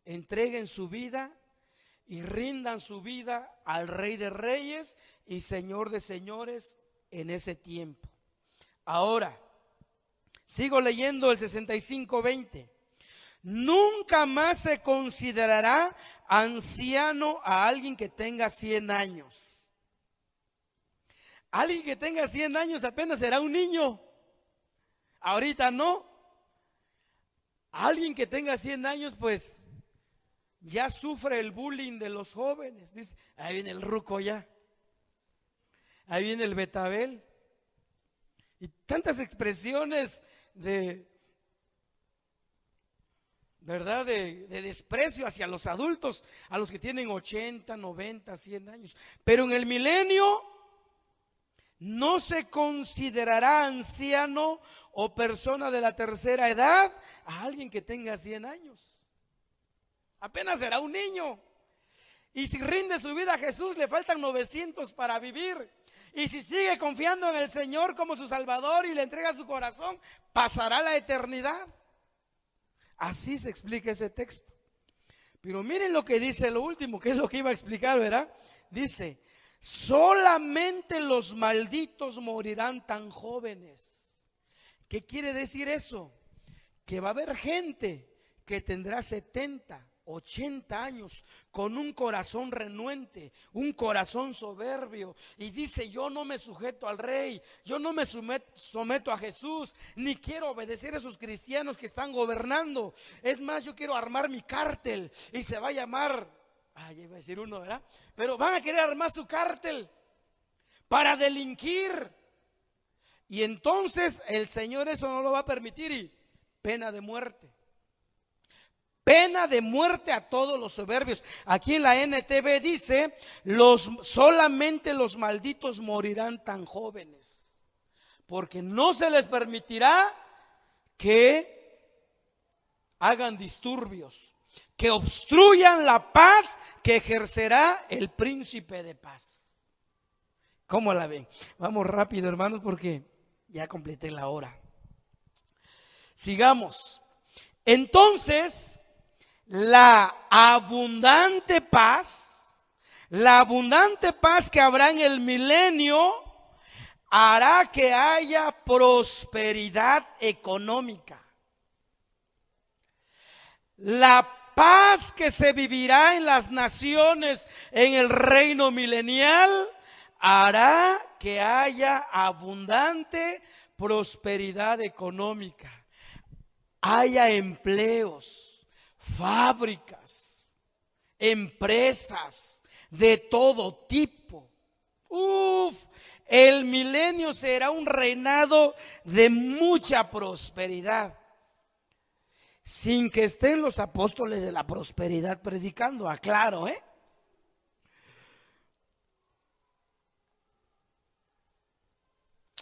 entreguen su vida y rindan su vida al Rey de Reyes y Señor de Señores en ese tiempo. Ahora, sigo leyendo el 65:20. Nunca más se considerará anciano a alguien que tenga 100 años. Alguien que tenga 100 años apenas será un niño. Ahorita no. Alguien que tenga 100 años, pues ya sufre el bullying de los jóvenes. Dice, ahí viene el ruco ya. Ahí viene el betabel. Y tantas expresiones ¿verdad? De desprecio hacia los adultos, a los que tienen 80, 90, 100 años. Pero en el milenio no se considerará anciano o persona de la tercera edad a alguien que tenga 100 años. Apenas será un niño. Y si rinde su vida a Jesús, le faltan 900 para vivir. Y si sigue confiando en el Señor como su Salvador y le entrega su corazón, pasará la eternidad. Así se explica ese texto. Pero miren lo que dice lo último, que es lo que iba a explicar, ¿verdad? Dice, solamente los malditos morirán tan jóvenes. ¿Qué quiere decir eso? Que va a haber gente que tendrá 70, 80 años con un corazón renuente, un corazón soberbio, y dice, yo no me sujeto al rey, yo no me someto a Jesús, ni quiero obedecer a esos cristianos que están gobernando. Es más, yo quiero armar mi cártel y se va a llamar, ya iba a decir uno, ¿verdad? Pero van a querer armar su cártel para delinquir. Y entonces el Señor eso no lo va a permitir y pena de muerte. Pena de muerte a todos los soberbios. Aquí en la NTV dice, solamente los malditos morirán tan jóvenes, porque no se les permitirá que hagan disturbios, que obstruyan la paz que ejercerá el príncipe de paz. ¿Cómo la ven? Vamos rápido, hermanos, porque ya completé la hora. Sigamos. Entonces, la abundante paz que habrá en el milenio hará que haya prosperidad económica. La paz que se vivirá en las naciones en el reino milenial hará que haya abundante prosperidad económica. Haya empleos, fábricas, empresas de todo tipo. El milenio será un reinado de mucha prosperidad. Sin que estén los apóstoles de la prosperidad predicando, aclaro,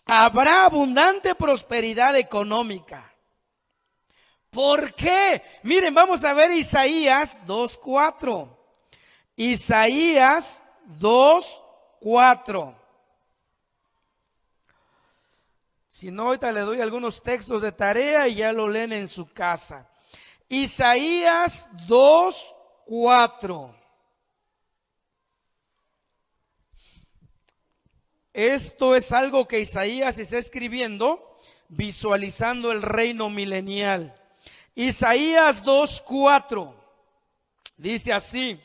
Habrá abundante prosperidad económica. ¿Por qué? Miren, vamos a ver Isaías 2:4. Isaías 2:4. Si no, ahorita le doy algunos textos de tarea y ya lo leen en su casa. Isaías 2:4. Esto es algo que Isaías está escribiendo, visualizando el reino milenial. Isaías 2:4 dice así,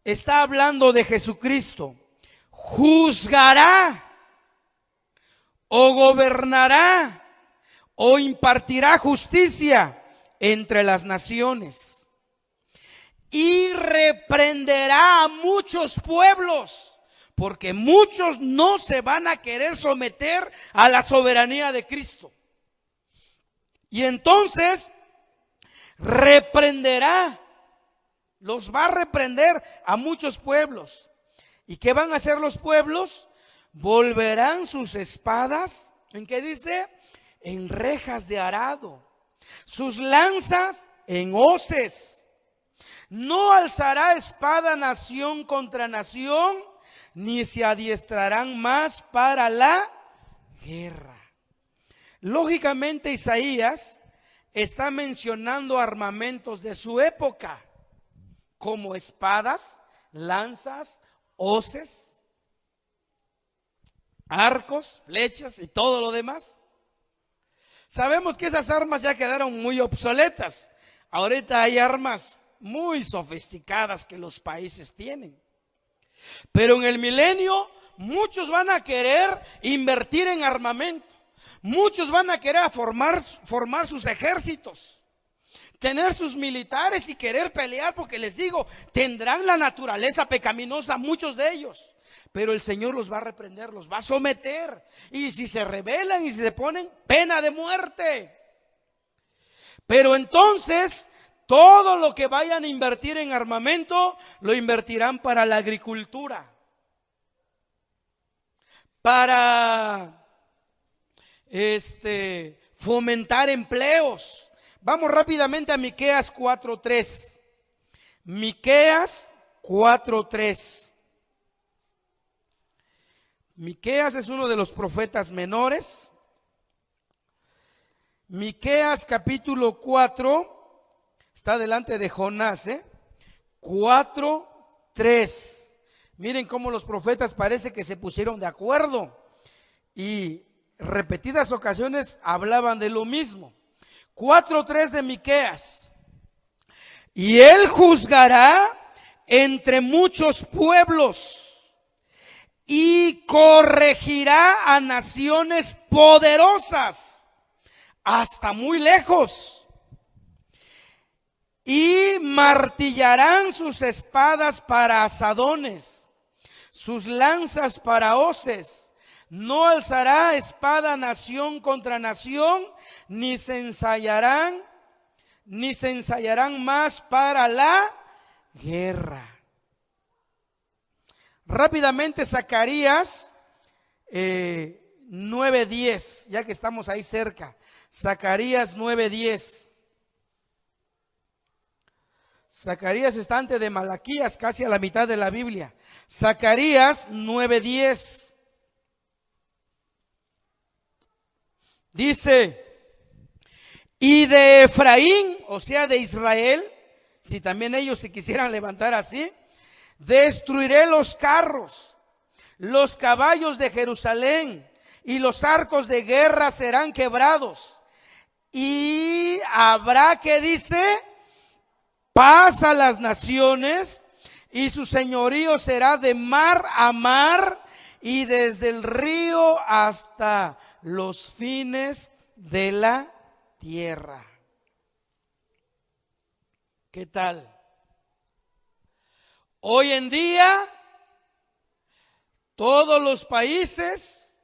está hablando de Jesucristo. Juzgará o gobernará o impartirá justicia entre las naciones y reprenderá a muchos pueblos, porque muchos no se van a querer someter a la soberanía de Cristo. Y entonces reprenderá, los va a reprender a muchos pueblos. ¿Y qué van a hacer los pueblos? Volverán sus espadas, ¿en qué dice? En rejas de arado, sus lanzas en hoces. No alzará espada nación contra nación, ni se adiestrarán más para la guerra. Lógicamente Isaías está mencionando armamentos de su época, como espadas, lanzas, hoces, arcos, flechas y todo lo demás. Sabemos que esas armas ya quedaron muy obsoletas. Ahorita hay armas muy sofisticadas que los países tienen. Pero en el milenio muchos van a querer invertir en armamento. Muchos van a querer formar sus ejércitos, tener sus militares y querer pelear, porque les digo, tendrán la naturaleza pecaminosa muchos de ellos. Pero el Señor los va a reprender, los va a someter. Y si se rebelan y se ponen, pena de muerte. Pero entonces, todo lo que vayan a invertir en armamento, lo invertirán para la agricultura, para fomentar empleos. Vamos rápidamente a Miqueas 4:3. Miqueas 4:3. Miqueas es uno de los profetas menores. Miqueas capítulo 4, está delante de Jonás, 4:3. Miren cómo los profetas parece que se pusieron de acuerdo y repetidas ocasiones hablaban de lo mismo. 4:3 de Miqueas. Y él juzgará entre muchos pueblos y corregirá a naciones poderosas hasta muy lejos, y martillarán sus espadas para asadones, sus lanzas para hoces. No alzará espada nación contra nación, ni se ensayarán más para la guerra. Rápidamente Zacarías 9:10, ya que estamos ahí cerca. Zacarías 9:10. Zacarías está antes de Malaquías, casi a la mitad de la Biblia. Zacarías 9:10. Dice, y de Efraín, o sea de Israel, si también ellos se quisieran levantar así, destruiré los carros, los caballos de Jerusalén y los arcos de guerra serán quebrados. Y habrá, que dice, paz a las naciones, y su señorío será de mar a mar y desde el río hasta los fines de la tierra. ¿Qué tal? Hoy en día, todos los países,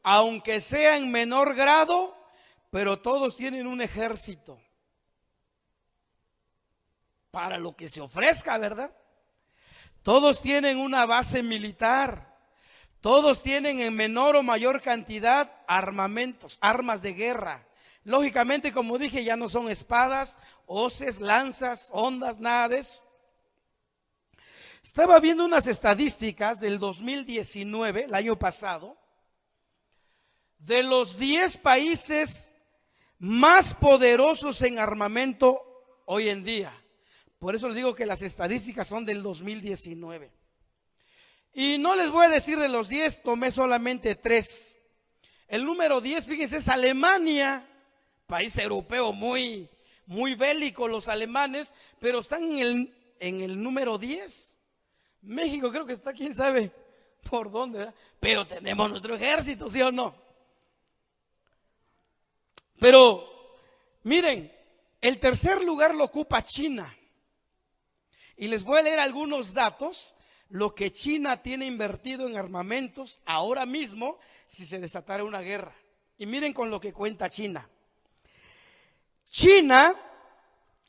aunque sea en menor grado, pero todos tienen un ejército. Para lo que se ofrezca, ¿verdad? Todos tienen una base militar. Todos tienen en menor o mayor cantidad armamentos, armas de guerra. Lógicamente, como dije, ya no son espadas, hoces, lanzas, ondas, nada de eso. Estaba viendo unas estadísticas del 2019, el año pasado, de los 10 países más poderosos en armamento hoy en día. Por eso les digo que las estadísticas son del 2019. Y no les voy a decir de los 10, tomé solamente 3. El número 10, fíjense, es Alemania, país europeo muy bélico los alemanes, pero están en el número 10. México creo que está, quién sabe por dónde, ¿verdad? Pero tenemos nuestro ejército, ¿sí o no? Pero miren, el tercer lugar lo ocupa China. Y les voy a leer algunos datos, lo que China tiene invertido en armamentos ahora mismo si se desatara una guerra. Y miren con lo que cuenta China. China,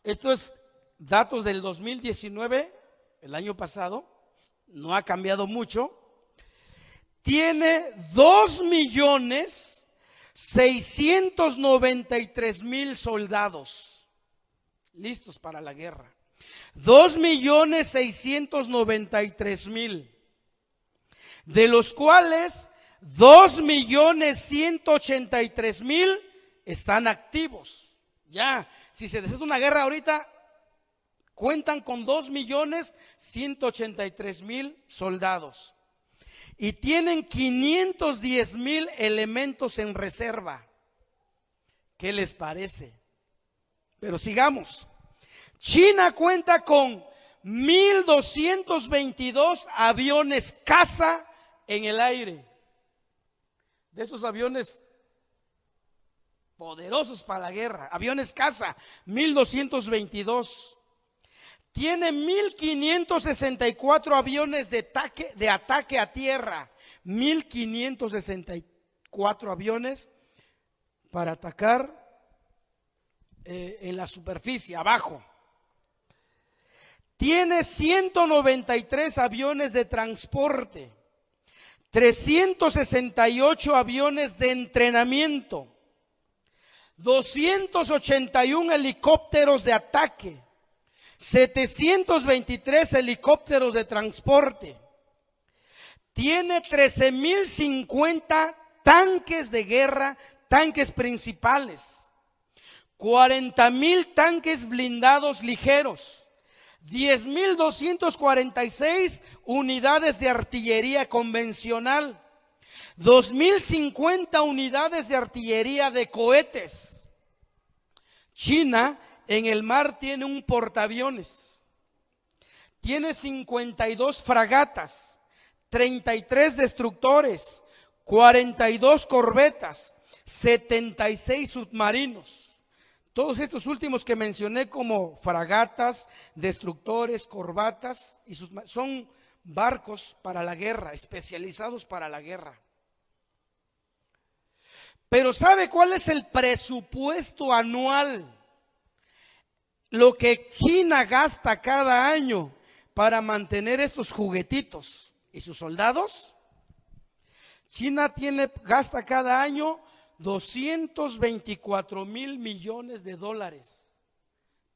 esto es datos del 2019, el año pasado, no ha cambiado mucho, tiene 2.693.000 soldados listos para la guerra. 2.693.000, de los cuales 2.183.000 están activos. Ya, si se desata una guerra ahorita, cuentan con 2.183.000 soldados. Y tienen 510.000 elementos en reserva. ¿Qué les parece? Pero sigamos. China cuenta con 1.222 aviones caza en el aire. De esos aviones poderosos para la guerra, aviones caza, 1.222. Tiene 1.564 aviones de ataque a tierra, 1.564 aviones para atacar en la superficie, abajo. Tiene 193 aviones de transporte, 368 aviones de entrenamiento, 281 helicópteros de ataque, 723 helicópteros de transporte. Tiene 13.050 tanques de guerra, tanques principales, 40.000 tanques blindados ligeros, 10.246 unidades de artillería convencional, 2.050 unidades de artillería de cohetes. China en el mar tiene un portaaviones, tiene 52 fragatas, 33 destructores, 42 corbetas, 76 submarinos. Todos estos últimos que mencioné como fragatas, destructores, corbetas, son barcos para la guerra, especializados para la guerra. Pero ¿sabe cuál es el presupuesto anual? Lo que China gasta cada año para mantener estos juguetitos y sus soldados. China gasta cada año 224.000 millones de dólares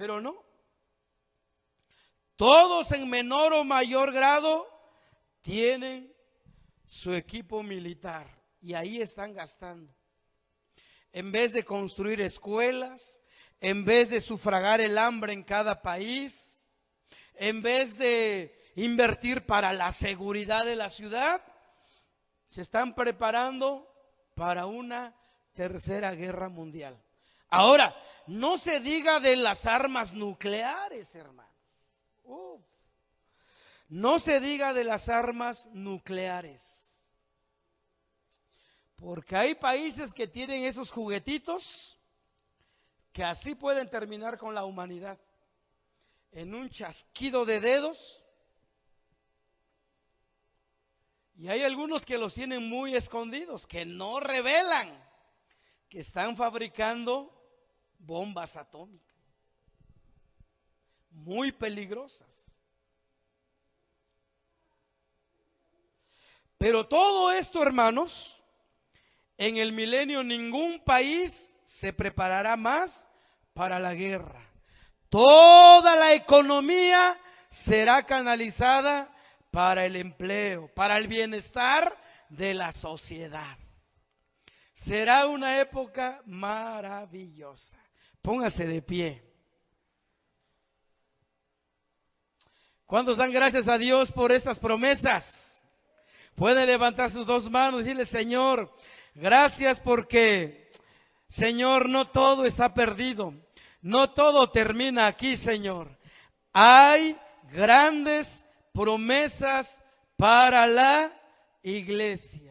Pero no. Todos en menor o mayor grado tienen su equipo militar y ahí están gastando. En vez de construir escuelas, en vez de sufragar el hambre en cada país, en vez de invertir para la seguridad de la ciudad, se están preparando para una tercera guerra mundial. Ahora, no se diga de las armas nucleares, hermano. No se diga de las armas nucleares. Porque hay países que tienen esos juguetitos que así pueden terminar con la humanidad. En un chasquido de dedos. Y hay algunos que los tienen muy escondidos, que no revelan que están fabricando bombas atómicas. Muy peligrosas. Pero todo esto, hermanos, en el milenio ningún país se preparará más para la guerra. Toda la economía será canalizada para el empleo, para el bienestar de la sociedad. Será una época maravillosa. Póngase de pie. ¿Cuántos dan gracias a Dios por estas promesas? Pueden levantar sus dos manos y decirle: Señor, gracias porque, Señor, no todo está perdido. No todo termina aquí, Señor. Hay grandes promesas para la iglesia.